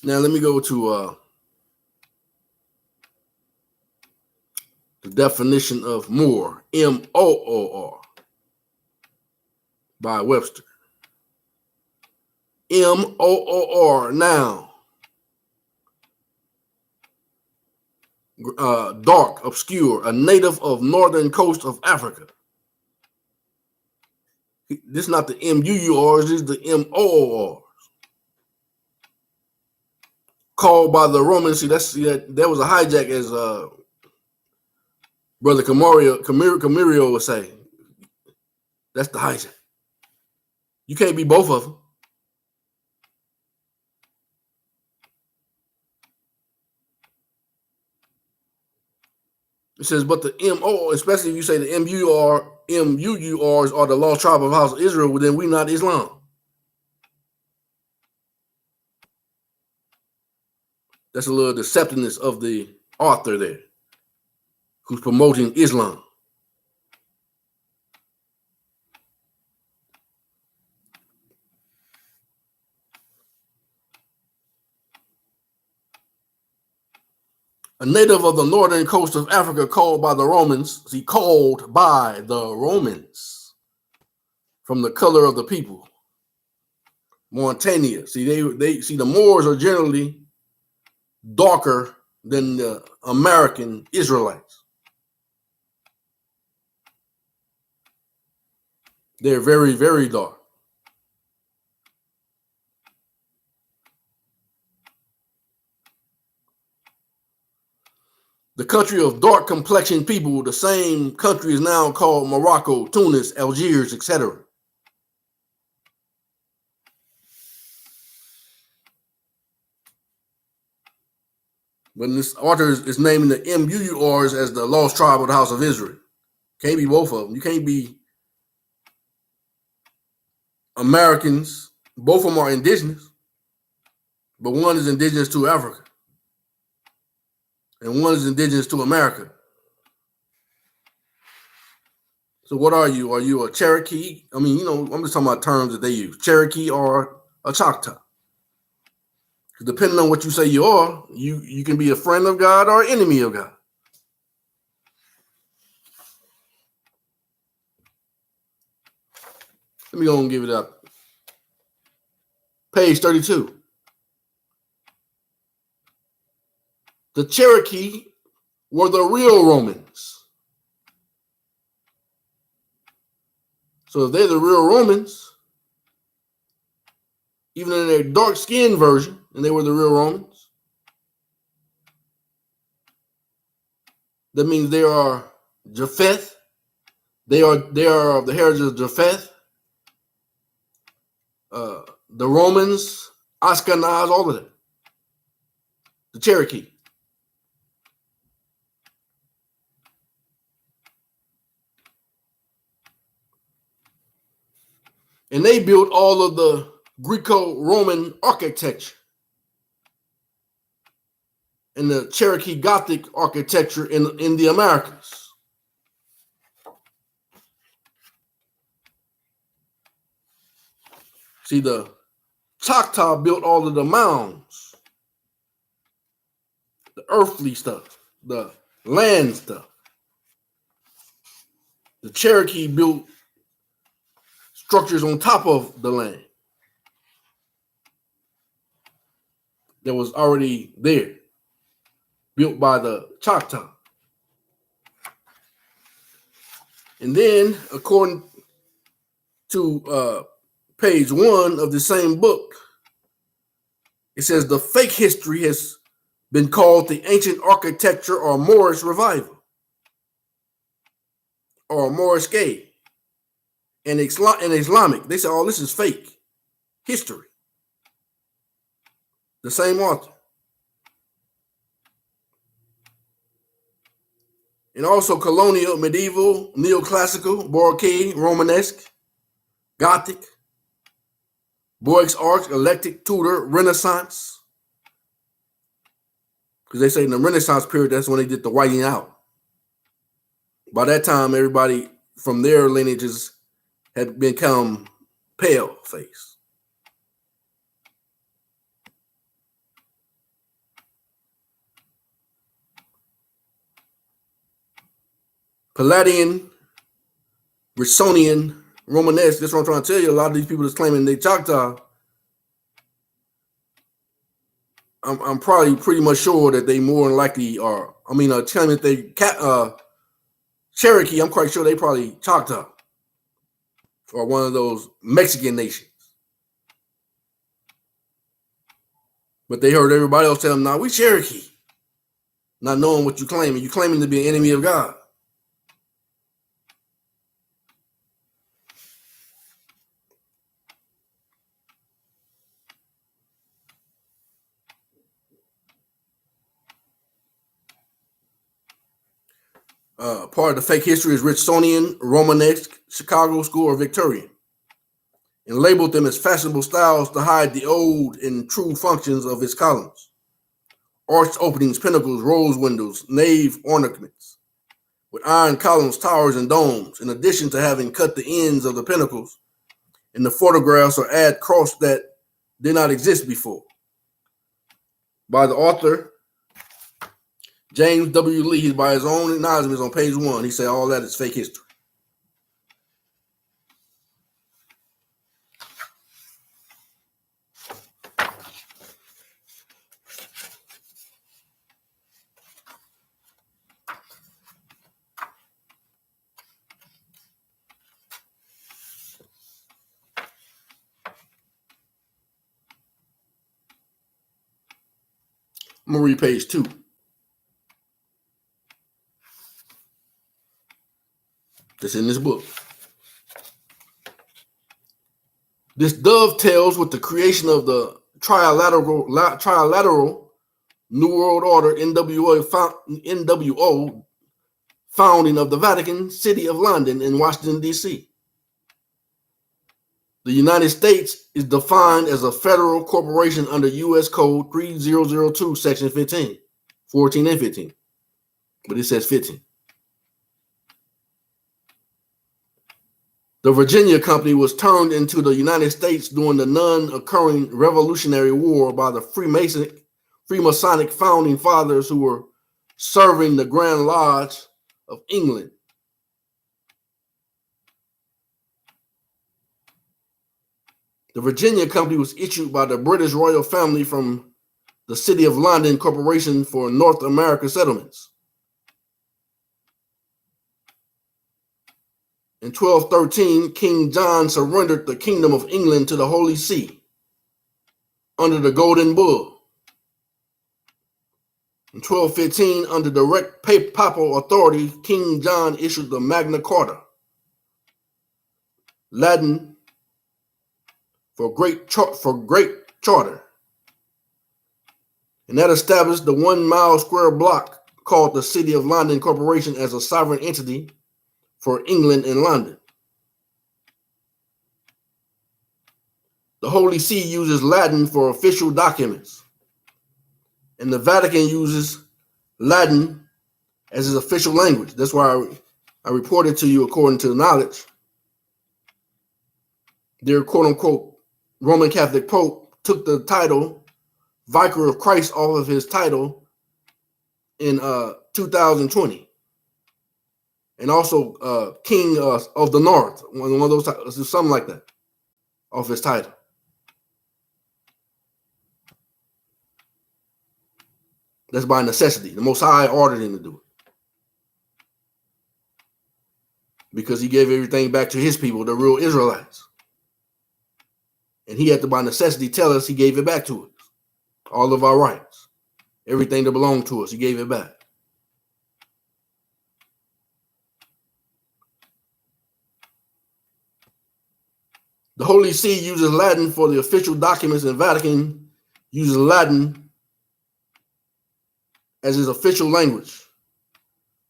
Now let me go to The definition of Moor, M-O-O-R, by Webster. M-O-O-R, noun. Dark, obscure, a native of northern coast of Africa. This is not the M-U-U-Rs, this is the M-O-O-Rs. Called by the Romans. See, that was a hijack, as Brother Camario would say. That's the hijack. You can't be both of them. It says, but the M-O, especially if you say the M-U-U-Rs are the lost tribe of the house of Israel, well, then we not Islam. That's a little deceptiveness of the author there, who's promoting Islam. A native of the northern coast of Africa, called by the Romans. See, called by the Romans, from the color of the people. Mauritania. See, they see the Moors are generally darker than the American Israelites. They're very, very dark. The country of dark complexioned people, the same country is now called Morocco, Tunis, Algiers, etc. But this author is naming the M-U-U-Rs as the lost tribe of the house of Israel. Can't be both of them. You can't be Americans. Both of them are indigenous, but one is indigenous to Africa and one is indigenous to America. So what are you? Are you a Cherokee? I mean, I'm just talking about terms that they use. Cherokee or a Choctaw. Depending on what you say you are, you can be a friend of God or enemy of God. Let me go and give it up. Page 32. The Cherokee were the real Romans. So if they're the real Romans, even in their dark-skinned version, and they were the real Romans, that means they are Japheth. They are of the heritage of Japheth. The Romans, Ashkenaz, all of them. The Cherokee. And they built all of the Greco-Roman architecture and the Cherokee Gothic architecture in the Americas. See, the Choctaw built all of the mounds, the earthly stuff, the land stuff. The Cherokee built structures on top of the land that was already there, built by the Choctaw. And then, according to page 1 of the same book, it says the fake history has been called the ancient architecture or Moorish revival or Morisque. And Islamic, they say, oh, this is fake history. The same author. And also colonial, medieval, neoclassical, Baroque, Romanesque, Gothic, Boix Arch, Eclectic, Tudor, Renaissance. Because they say in the Renaissance period, that's when they did the whiting out. By that time, everybody from their lineages had become pale face. Palladian, Richonian, Romanesque. That's what I'm trying to tell you. A lot of these people that's claiming they Choctaw, I'm probably pretty much sure that they more than likely are. I mean, claiming they Cherokee. I'm quite sure they probably Choctaw or one of those Mexican nations. But they heard everybody else tell them, "Nah, we Cherokee," not knowing what you're claiming. You're claiming to be an enemy of God. Part of the fake history is Richonian, Romanesque, Chicago School, or Victorian, and labeled them as fashionable styles to hide the old and true functions of its columns. Arched openings, pinnacles, rose windows, nave ornaments, with iron columns, towers, and domes, in addition to having cut the ends of the pinnacles in the photographs or add cross that did not exist before. By the author, James W. Lee, by his own acknowledgments on page 1, he said all that is fake history. I'm going to read page 2. That's in this book. This dovetails with the creation of the trilateral New World Order NWO founding of the Vatican City of London in Washington, D.C. The United States is defined as a federal corporation under U.S. Code 3002, Section 15, 14 and 15, but it says 15. The Virginia Company was turned into the United States during the non-occurring Revolutionary War by the Freemasonic founding fathers who were serving the Grand Lodge of England. The Virginia Company was issued by the British royal family from the City of London Corporation for North America Settlements. In 1213, King John surrendered the Kingdom of England to the Holy See under the Golden Bull. In 1215, under direct papal authority, King John issued the Magna Carta, Latin for Great Charter, and that established the 1 mile square block called the City of London Corporation as a sovereign entity for England and London. The Holy See uses Latin for official documents, and the Vatican uses Latin as its official language. That's why I reported to you, according to the knowledge, their quote-unquote Roman Catholic Pope took the title Vicar of Christ off of his title in 2020. And also King of the North, one of those titles, something like that, off his title. That's by necessity. The Most High ordered him to do it, because he gave everything back to his people, the real Israelites. And he had to, by necessity, tell us he gave it back to us. All of our rights, everything that belonged to us, he gave it back. The Holy See uses Latin for the official documents, and Vatican uses Latin as its official language.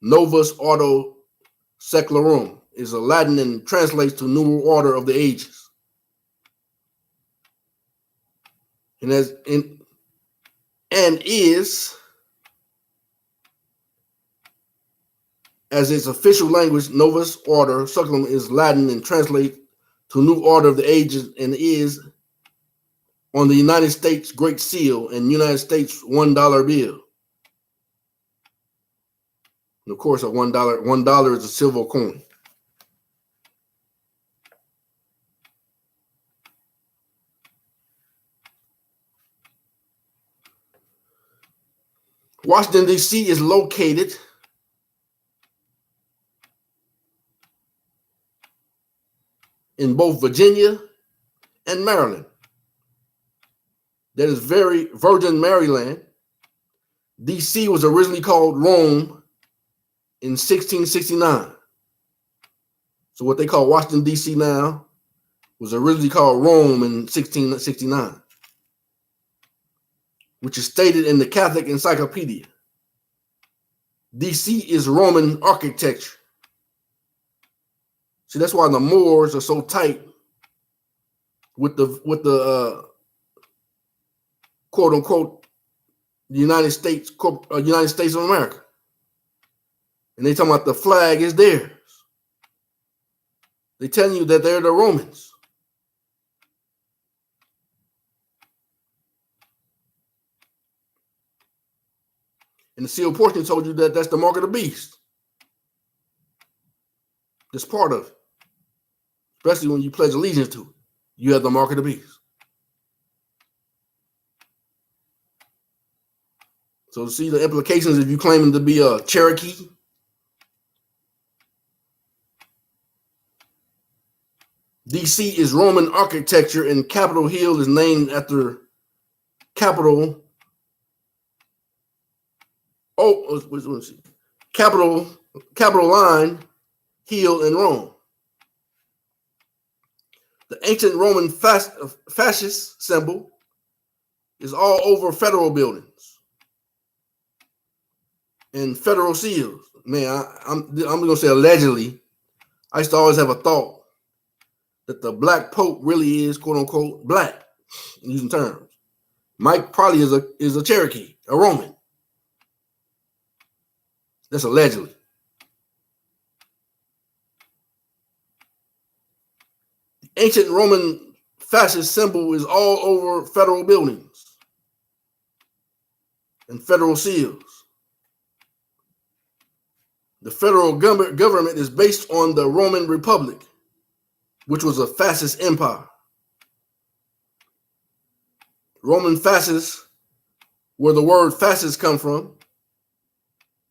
Novus Ordo Seclorum is a Latin and translates to New Order of the Ages. And is as its official language, Novus Ordo Seclorum is Latin and translates to New Order of the Ages, and is on the United States Great Seal and United States $1 bill. And of course, a $1 is a silver coin. Washington, D.C. is located in both Virginia and Maryland. That is Virgin Maryland. D.C. was originally called Rome in 1669. So what they call Washington, D.C. now was originally called Rome in 1669, which is stated in the Catholic Encyclopedia. D.C. is Roman architecture. See, that's why the Moors are so tight with the quote unquote United States of America, and they talking about the flag is theirs. They telling you that they're the Romans. And the seal portion told you that that's the mark of the beast. It's part of it. Especially when you pledge allegiance to it. You have the mark of the beast. So see the implications if you claiming to be a Cherokee. D.C. is Roman architecture, and Capitol Hill is named after Capitol Line Hill in Rome. The ancient Roman fascist symbol is all over federal buildings and federal seals. Man, I'm going to say allegedly. I used to always have a thought that the black pope really is quote unquote black, using terms. Mike probably is a Cherokee, a Roman. That's allegedly. The ancient Roman fascist symbol is all over federal buildings and federal seals. The federal government is based on the Roman Republic, which was a fascist empire. Roman fascists, where the word fascist come from,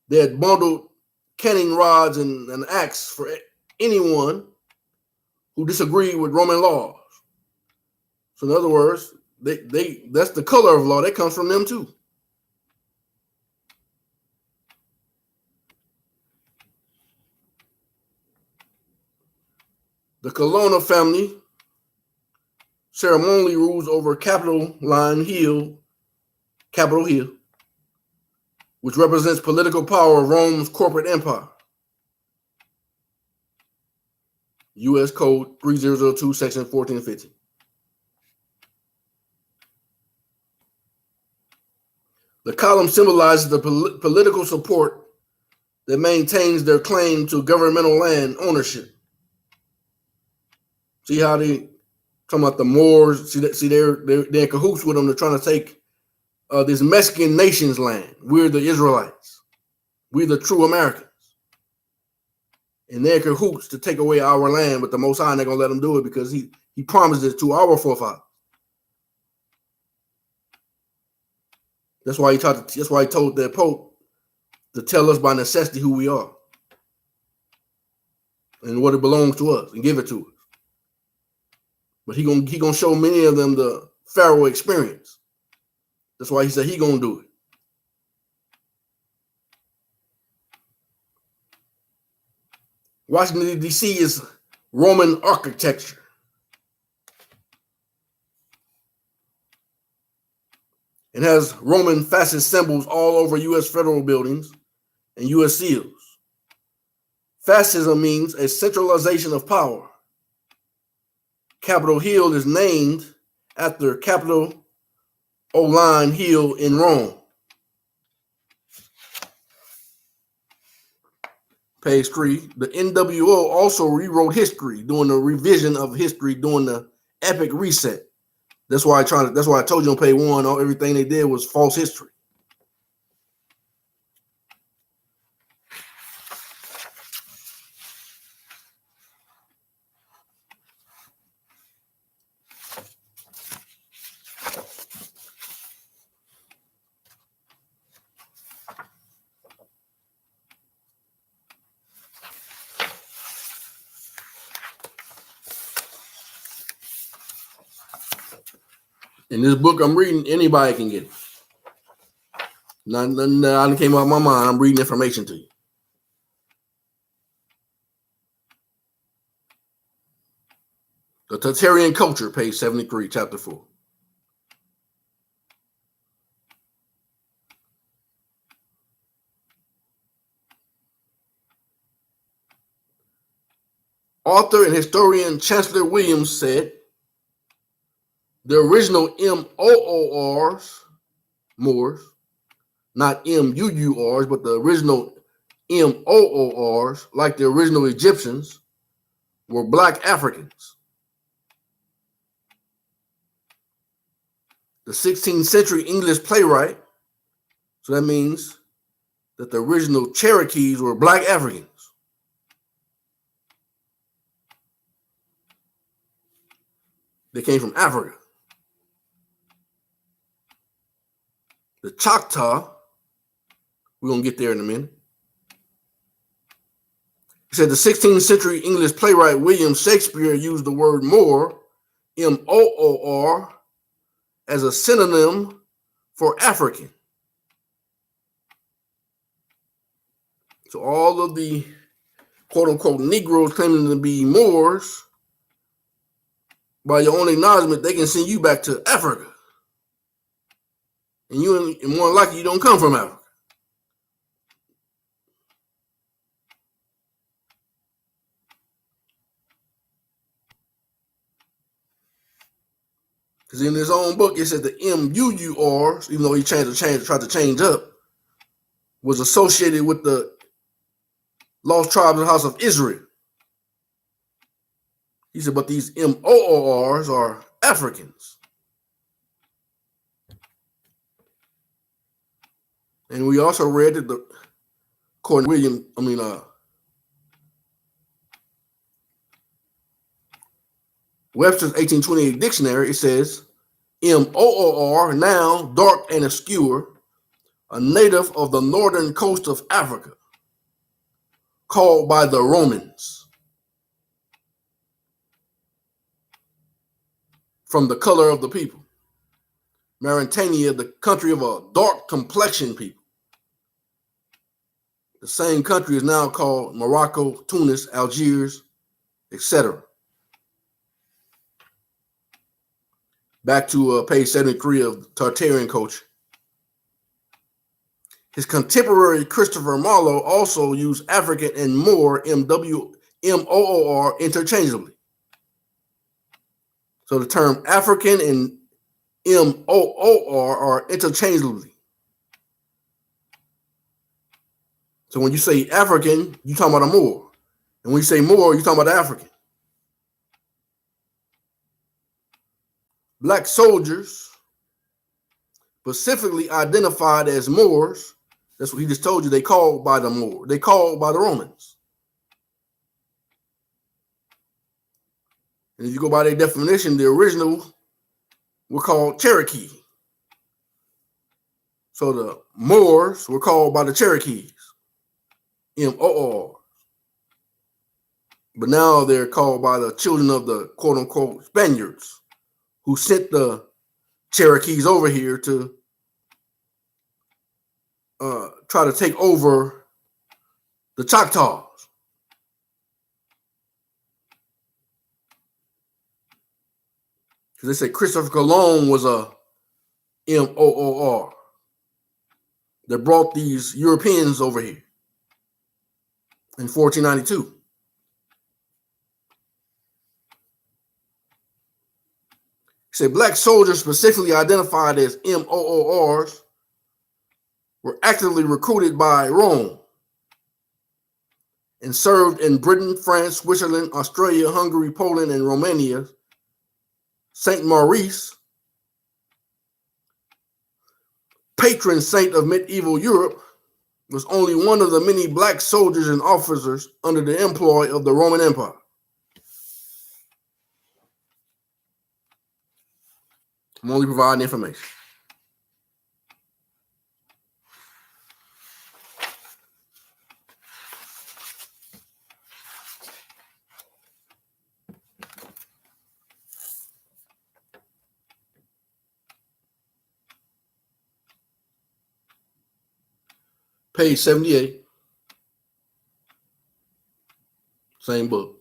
they had bundled caning rods and an axe for anyone who disagreed with Roman laws. So in other words, that's the color of law. That comes from them too. The Colonna family ceremonially rules over Capitol Hill, which represents political power of Rome's corporate empire. U.S. Code 3002, Section 14 and 15. The column symbolizes the political support that maintains their claim to governmental land ownership. See how they talking about the Moors? See, they're in cahoots with them. They're trying to take this Mexican nation's land. We're the Israelites. We're the true Americans. And they're in cahoots to take away our land, but the Most High ain't gonna let them do it because he promised it to our forefathers. That's why he told that Pope to tell us by necessity who we are and what it belongs to us and give it to us. But he gonna show many of them the Pharaoh experience. That's why he said he gonna do it. Washington, D.C. is Roman architecture. It has Roman fascist symbols all over U.S. federal buildings and U.S. seals. Fascism means a centralization of power. Capitol Hill is named after Capitol Line Hill in Rome. Page 3. The NWO also rewrote history, doing the revision of history, doing the epic reset. That's why I told you on page 1, everything they did was false history. In this book I'm reading, anybody can get it. Nothing that came out of my mind. I'm reading information to you. The Tartarian Culture, page 73, chapter 4. Author and historian Chancellor Williams said the original MOORs, Moors, not MUURs, but the original MOORs, like the original Egyptians, were Black Africans. The 16th century English playwright, so that means that the original Cherokees were Black Africans. They came from Africa. The Choctaw, we're going to get there in a minute. He said the 16th century English playwright William Shakespeare used the word Moor, MOOR, as a synonym for African. So all of the quote-unquote Negroes claiming to be Moors, by your own acknowledgement, they can send you back to Africa. And more than likely, you don't come from Africa. Because in his own book, it said the MUURs, even though he tried to change up, was associated with the lost tribes of the house of Israel. He said, but these MOORs are Africans. And we also read that according to Webster's 1828 dictionary, it says, MOOR, now dark and obscure, a native of the northern coast of Africa, called by the Romans, from the color of the people. Mauritania, the country of a dark complexion people. The same country is now called Morocco, Tunis, Algiers, etc. Back to page 73 of Tartarian Culture. His contemporary Christopher Marlowe also used African and Moor, MOOR, interchangeably. So the term African and MOOR are interchangeably. So when you say African, you're talking about a Moor. And when you say Moor, you're talking about African. Black soldiers, specifically identified as Moors, that's what he just told you, they called by the Moor. They called by the Romans. And if you go by their definition, the original were called Cherokee. So the Moors were called by the Cherokees, MOOR. But now they're called by the children of the quote-unquote Spaniards, who sent the Cherokees over here to try to take over the Choctaws. Because they say Christopher Colon was a MOOR that brought these Europeans over here in 1492. He said black soldiers specifically identified as MOORs were actively recruited by Rome and served in Britain, France, Switzerland, Australia, Hungary, Poland, and Romania. Saint Maurice, patron saint of medieval Europe, was only one of the many black soldiers and officers under the employ of the Roman Empire. I'm only providing information. Page 78. Same book.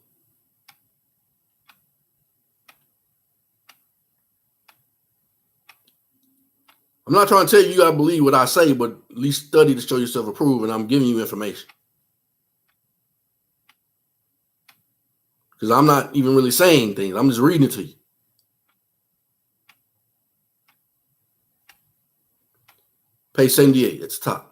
I'm not trying to tell you gotta believe what I say, but at least study to show yourself approved, and I'm giving you information. Because I'm not even really saying things. I'm just reading it to you. Page 78 at the top.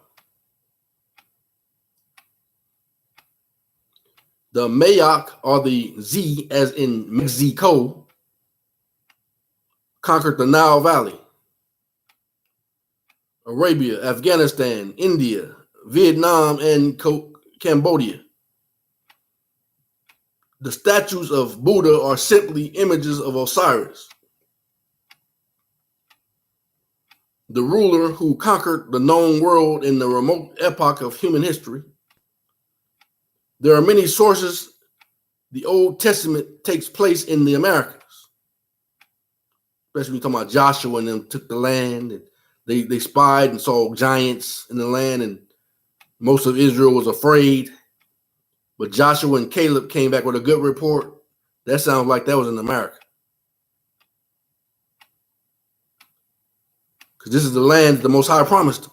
The Mayak, or the Z as in Mexico, conquered the Nile Valley, Arabia, Afghanistan, India, Vietnam, and Cambodia. The statues of Buddha are simply images of Osiris, the ruler who conquered the known world in the remote epoch of human history. There are many sources the Old Testament takes place in the Americas, especially when you're talking about Joshua and them took the land, and they spied and saw giants in the land, and most of Israel was afraid. But Joshua and Caleb came back with a good report. That sounds like that was in America. Because this is the land that the Most High promised them.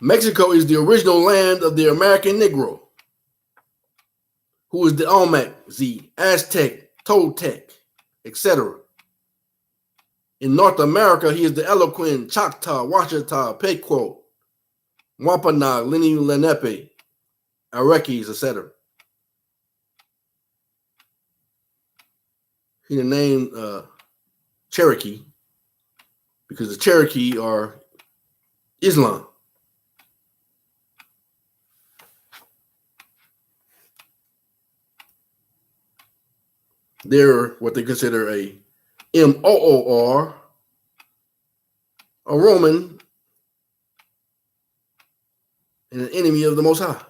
Mexico is the original land of the American Negro, who is the Olmec, the Aztec, Toltec, etc. In North America, he is the Eloquent, Choctaw, Washita, Pequot, Wampanoag, Lenni Lenape, Arekis, etc. He named Cherokee because the Cherokee are Islam. They're what they consider a M-O-O-R, a Roman, and an enemy of the Most High.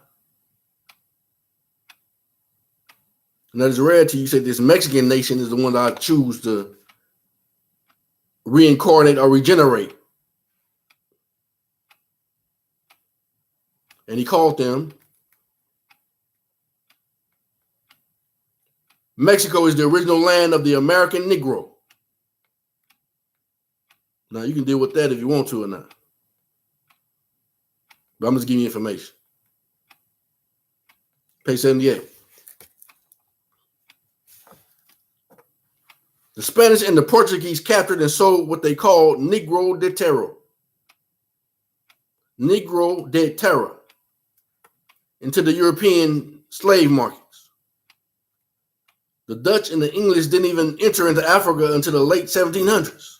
And that is rarity. You say this Mexican nation is the one that I choose to reincarnate or regenerate. And he called them, Mexico is the original land of the American Negro. Now, you can deal with that if you want to or not. But I'm just giving you information. Page 78. The Spanish and the Portuguese captured and sold what they called Negro de Terra. Negro de Terra into the European slave markets. The Dutch and the English didn't even enter into Africa until the late 1700s.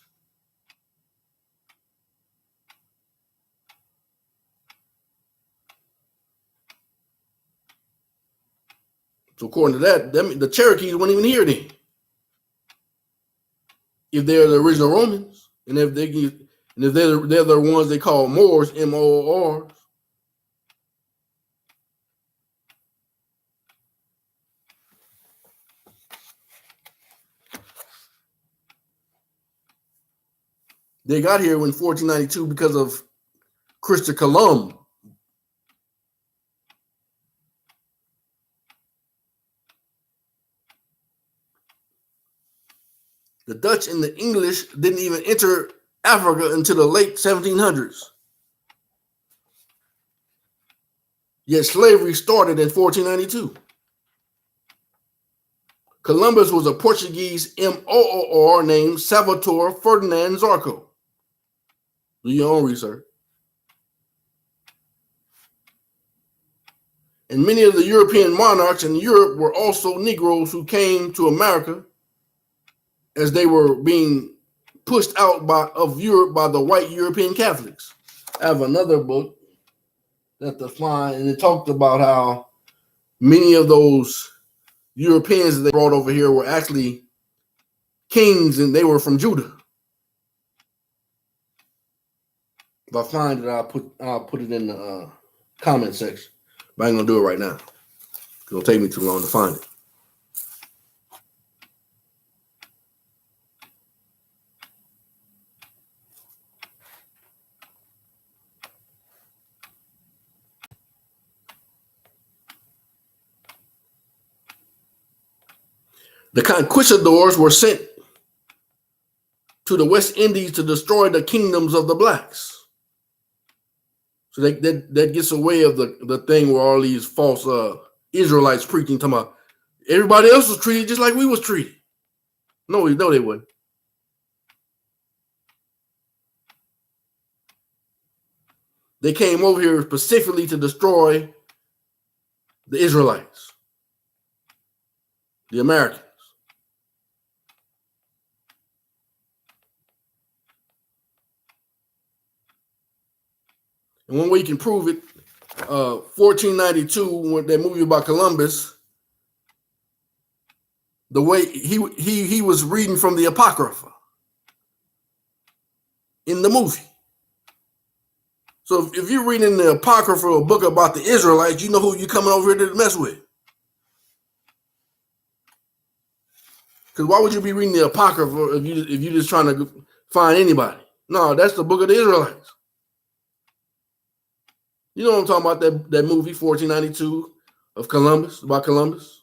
So according to that, the Cherokees weren't even here then. If they're the original Romans, and if they're the ones they call Moors, M-O-O-R. They got here in 1492 because of Christopher Columbus. The Dutch and the English didn't even enter Africa until the late 1700s. Yet slavery started in 1492. Columbus was a Portuguese M-O-O-R named Salvatore Ferdinand Zarco. Do your own research. And many of the European monarchs in Europe were also Negroes who came to America as they were being pushed out of Europe by the white European Catholics. I have another book that find, and it talked about how many of those Europeans that they brought over here were actually kings, and they were from Judah. If I find it, I'll put it in the comment section. But I ain't gonna do it right now. It'll take me too long to find it. The conquistadors were sent to the West Indies to destroy the kingdoms of the blacks. So that gets away of the thing where all these false Israelites preaching, talking about everybody else was treated just like we was treated. No, they wouldn't. They came over here specifically to destroy the Israelites, the Americans. And one way you can prove it, 1492, when that movie about Columbus, the way he was reading from the Apocrypha in the movie. So if you're reading the Apocrypha, a book about the Israelites, you know who you're coming over here to mess with. Because why would you be reading the Apocrypha if you're just trying to find anybody? No, that's the book of the Israelites. You know what I'm talking about, that movie, 1492, of Columbus, about Columbus?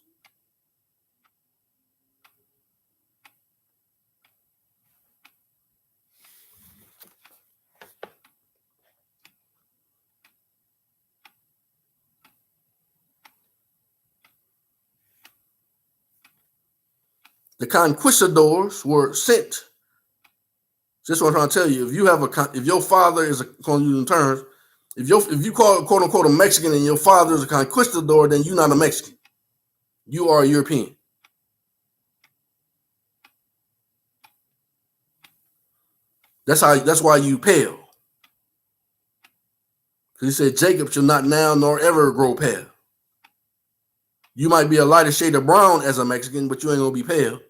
The conquistadors were sent. That's what I'm trying to tell you. If your father is calling you in terms, if you call quote unquote a Mexican and your father is a conquistador, then you're not a Mexican. You are a European. That's why you pale. He said Jacob shall not now nor ever grow pale. You might be a lighter shade of brown as a Mexican, but you ain't gonna be pale.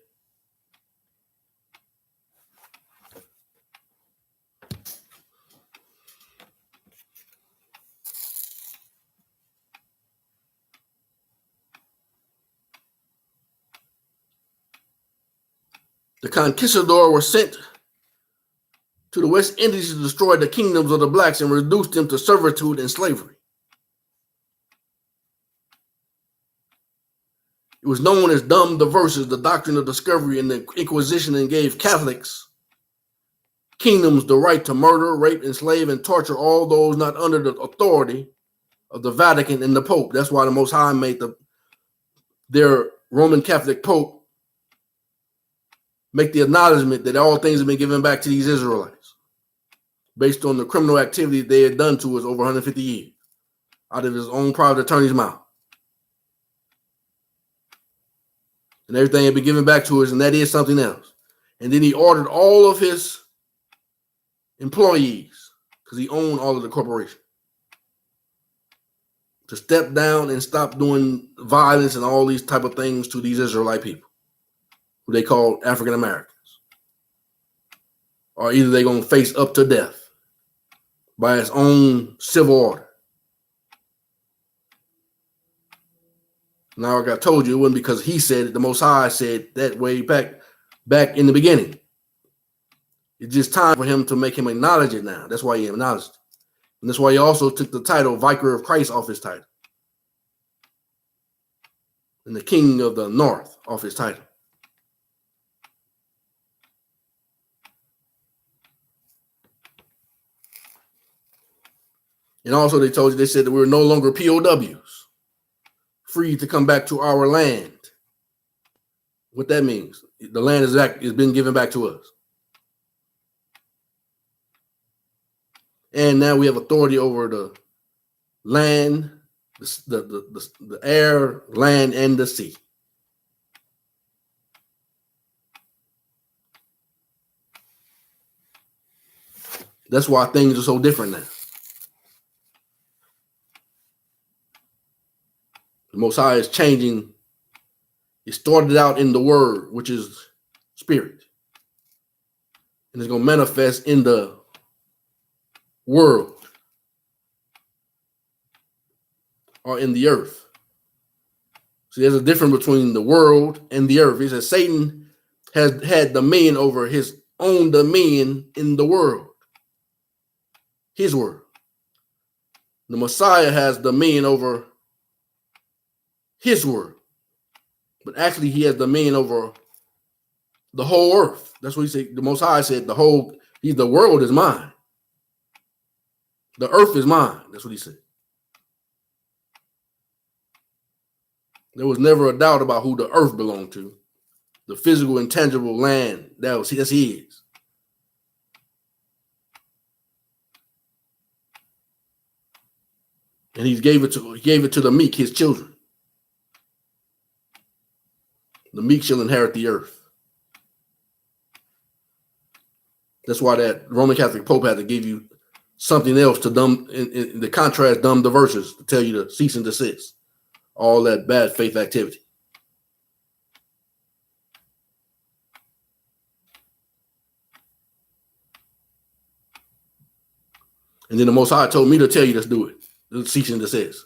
The conquistador were sent to the West Indies to destroy the kingdoms of the blacks and reduce them to servitude and slavery. It was known as Dum Diversas, the doctrine of discovery in the Inquisition, and gave Catholics kingdoms the right to murder, rape, enslave, and torture all those not under the authority of the Vatican and the Pope. That's why the Most High made their Roman Catholic Pope make the acknowledgement that all things have been given back to these Israelites based on the criminal activity they had done to us over 150 years out of his own private attorney's mouth. And everything had been given back to us, and that is something else. And then he ordered all of his employees, because he owned all of the corporation, to step down and stop doing violence and all these type of things to these Israelite people, who they call African Americans. Or either they're going to face up to death by his own civil order. Now, like I told you, it wasn't because he said it. The Most High said that way back in the beginning. It's just time for him to make him acknowledge it now. That's why he acknowledged it. And that's why he also took the title Vicar of Christ off his title. And the King of the North off his title. And also they said that we were no longer POWs, free to come back to our land. What that means, the land is been given back to us. And now we have authority over the land, the air, land, and the sea. That's why things are so different now. The Most High is changing. It started out in the Word, which is spirit. And it's going to manifest in the world or in the earth. So there's a difference between the world and the earth. He says Satan has had dominion over his own dominion in the world. His word. The Messiah has dominion over his word, but actually he has dominion over the whole earth. That's what he said. The Most High said the world is mine. The earth is mine. That's what he said. There was never a doubt about who the earth belonged to. The physical, intangible land, that's his. And he gave it to the meek, his children. The meek shall inherit the earth. That's why that Roman Catholic Pope had to give you something else to in the contrast dumb the verses to tell you to cease and desist. All that bad faith activity. And then the Most High told me to tell you to do it. Cease and desist.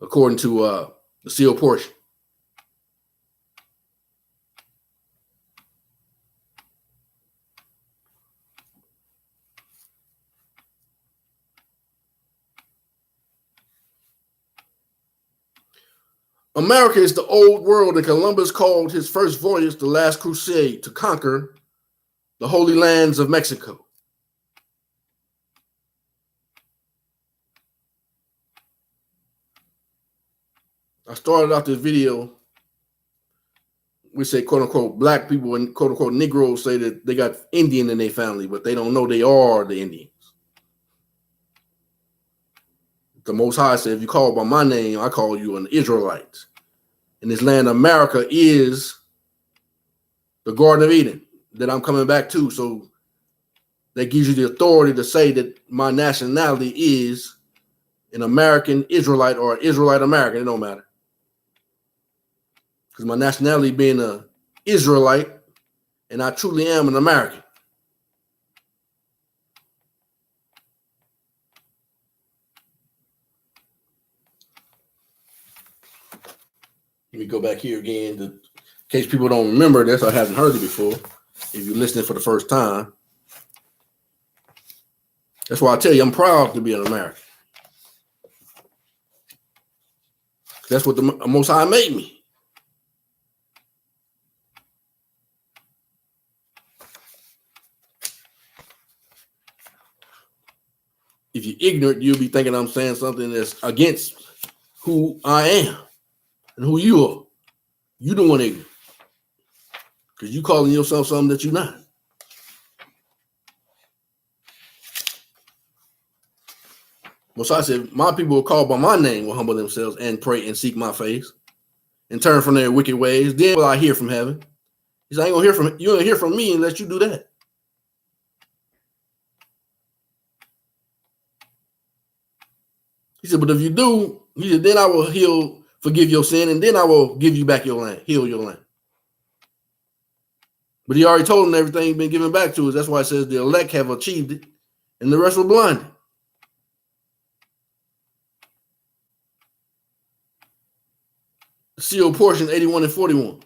According to the sealed portion. America is the old world, and Columbus called his first voyage the last crusade to conquer the holy lands of Mexico. I started out this video, we say, quote unquote, black people and quote unquote Negros say that they got Indian in their family, but they don't know they are the Indians. The Most High said, if you call by my name, I call you an Israelite. And this land, America, is the Garden of Eden that I'm coming back to. So that gives you the authority to say that my nationality is an American Israelite or an Israelite American. It don't matter. Because my nationality being an Israelite, and I truly am an American. Let me go back here again. In case people don't remember this, I haven't heard it before. If you're listening for the first time. That's why I tell you, I'm proud to be an American. That's what the Most High made me. If you're ignorant, you'll be thinking I'm saying something that's against who I am and who you are. You don't want ignorant. Because you calling yourself something that you're not. Most High said, my people will call by my name, will humble themselves and pray and seek my face and turn from their wicked ways. Then will I hear from heaven. He said, you ain't gonna hear from me unless you do that. He said, but if you do, he said, then I will forgive your sin, and then I will give you back your land, heal your land. But he already told them everything been given back to us. That's why it says the elect have achieved it, and the rest were blinded. The sealed portion, 81 and 41.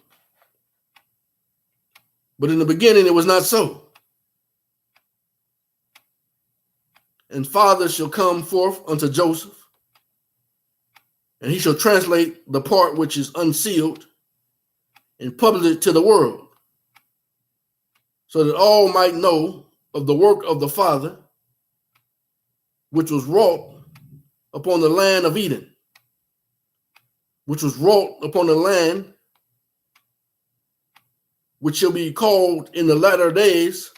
But in the beginning, it was not so. And fathers shall come forth unto Joseph, and he shall translate the part which is unsealed and publish it to the world, so that all might know of the work of the Father, which was wrought upon the land of Eden, which was wrought upon the land which shall be called in the latter days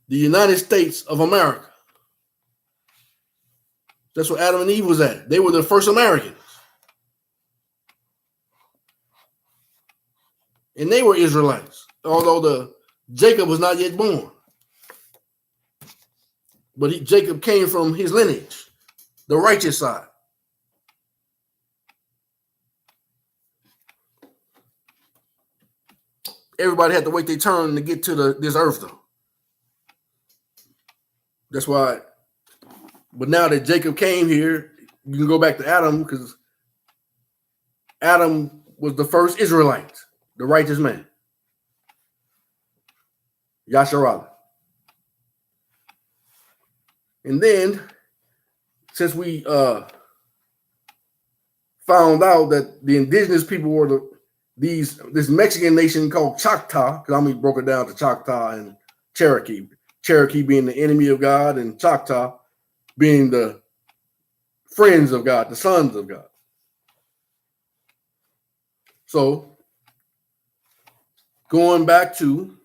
the United States of America. That's where Adam and Eve was at. They were the first Americans. And they were Israelites, although Jacob was not yet born. But Jacob came from his lineage, the righteous side. Everybody had to wait their turn to get to this earth, though. That's why. But now that Jacob came here, you can go back to Adam, because Adam was the first Israelite, the righteous man. Yasharallah. And then, since we found out that the indigenous people were this Mexican nation called Choctaw, because I broke it down to Choctaw and Cherokee. Cherokee being the enemy of God, and Choctaw being the friends of God, the sons of God. So, going back to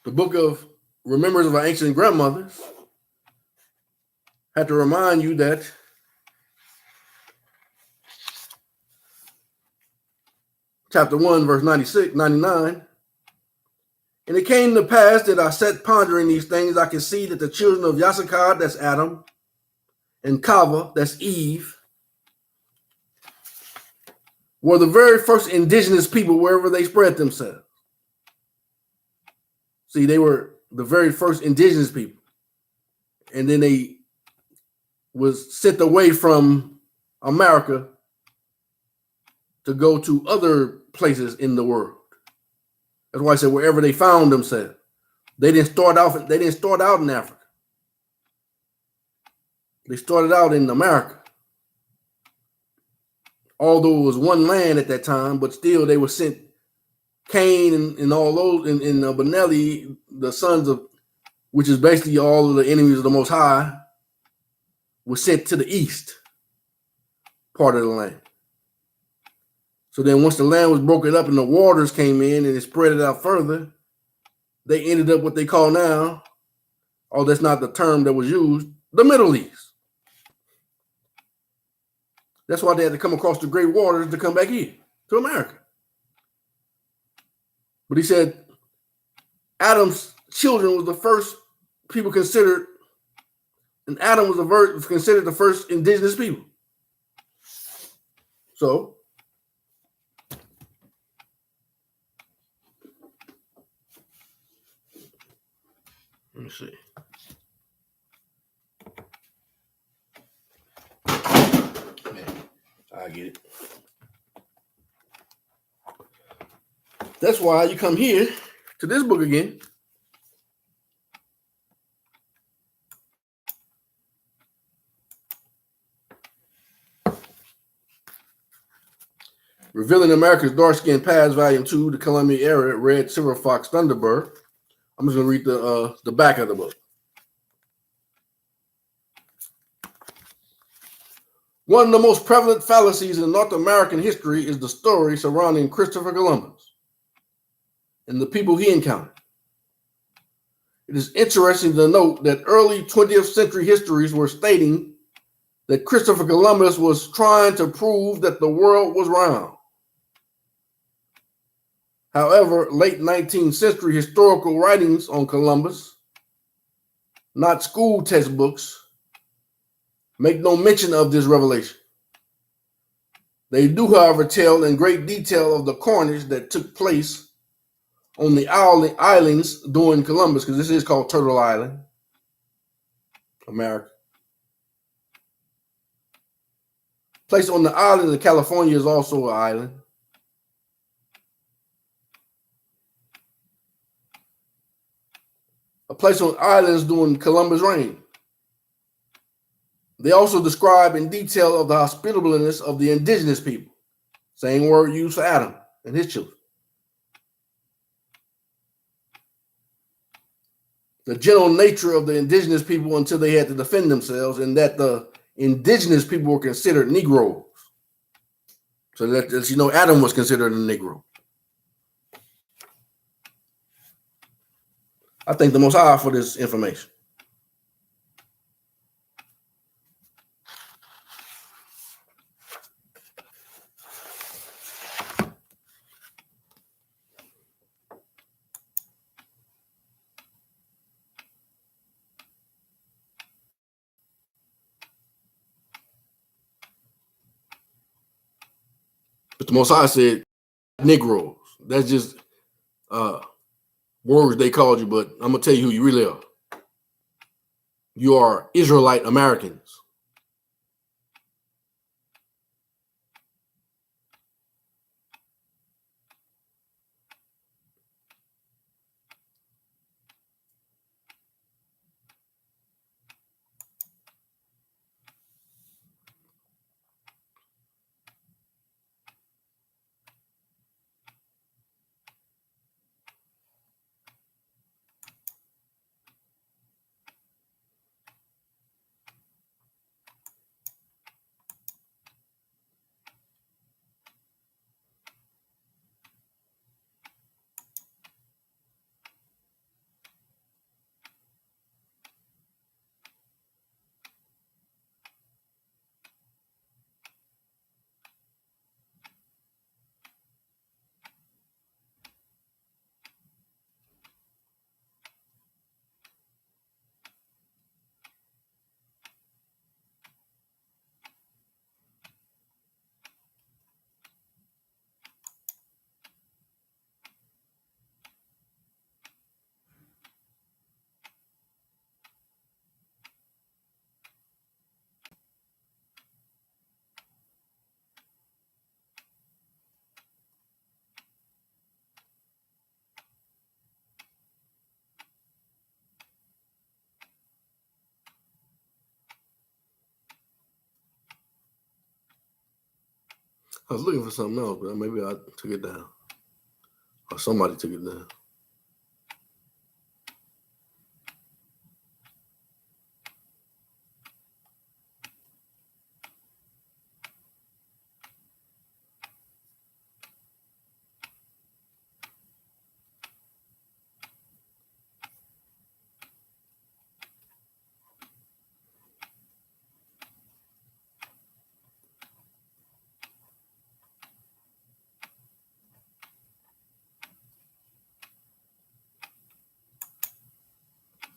the book of Remembrance of Our Ancient Grandmothers, I have to remind you that chapter 1, verse 99. And it came to pass that I sat pondering these things, I could see that the children of Yasakad, that's Adam, and Kava, that's Eve, were the very first indigenous people wherever they spread themselves. See, they were the very first indigenous people. And then they was sent away from America to go to other places in the world. That's why I said wherever they found themselves. They didn't start out in Africa. They started out in America. Although it was one land at that time, but still they were sent. Cain and all those and Benelli, the sons of, which is basically all of the enemies of the Most High, were sent to the east part of the land. So then once the land was broken up and the waters came in and it spread it out further, they ended up what they call now, that's not the term that was used, the Middle East. That's why they had to come across the great waters to come back here to America. But he said Adam's children was the first people considered, and Adam was considered the first indigenous people. So let me see. I get it. That's why you come here to this book again. Revealing America's Dark-Skinned Past, Volume 2, The Columbian Era, Red Silver Fox Thunderbird. I'm just going to read the back of the book. One of the most prevalent fallacies in North American history is the story surrounding Christopher Columbus and the people he encountered. It is interesting to note that early 20th century histories were stating that Christopher Columbus was trying to prove that the world was round. However, late 19th century historical writings on Columbus, not school textbooks, make no mention of this revelation. They do, however, tell in great detail of the carnage that took place on the islands during Columbus, because this is called Turtle Island, America. Place on the island of California is also an island. A place on islands during Columbus' reign. They also describe in detail of the hospitableness of the indigenous people. Same word used for Adam and his children. The general nature of the indigenous people until they had to defend themselves, and that the indigenous people were considered Negros. So that, as you know, Adam was considered a Negro. I thank the Most High for this information. But the Most High said Negros. That's just words they called you, but I'm going to tell you who you really are. You are Israelite Americans. I was looking for something else, but maybe I took it down. Or somebody took it down.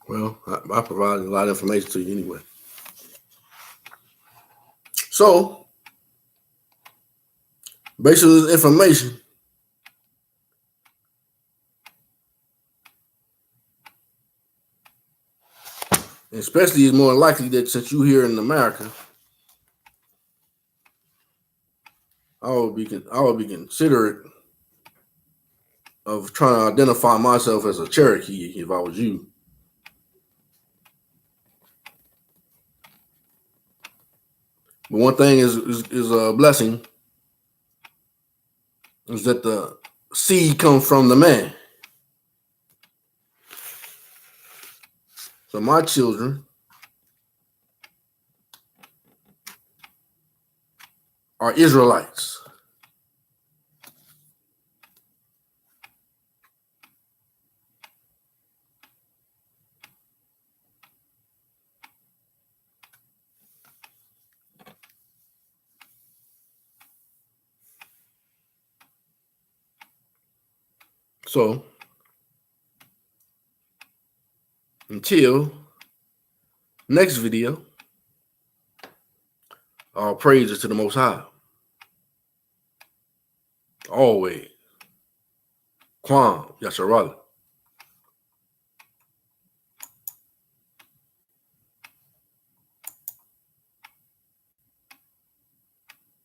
Well, I provided a lot of information to you anyway. So, based on this information, especially it's more likely that since you're here in America, I would be considerate of trying to identify myself as a Cherokee if I was you. But one thing is a blessing is that the seed comes from the man. So my children are Israelites. So until next video, all praises to the Most High. Always. Kwam Yasharala.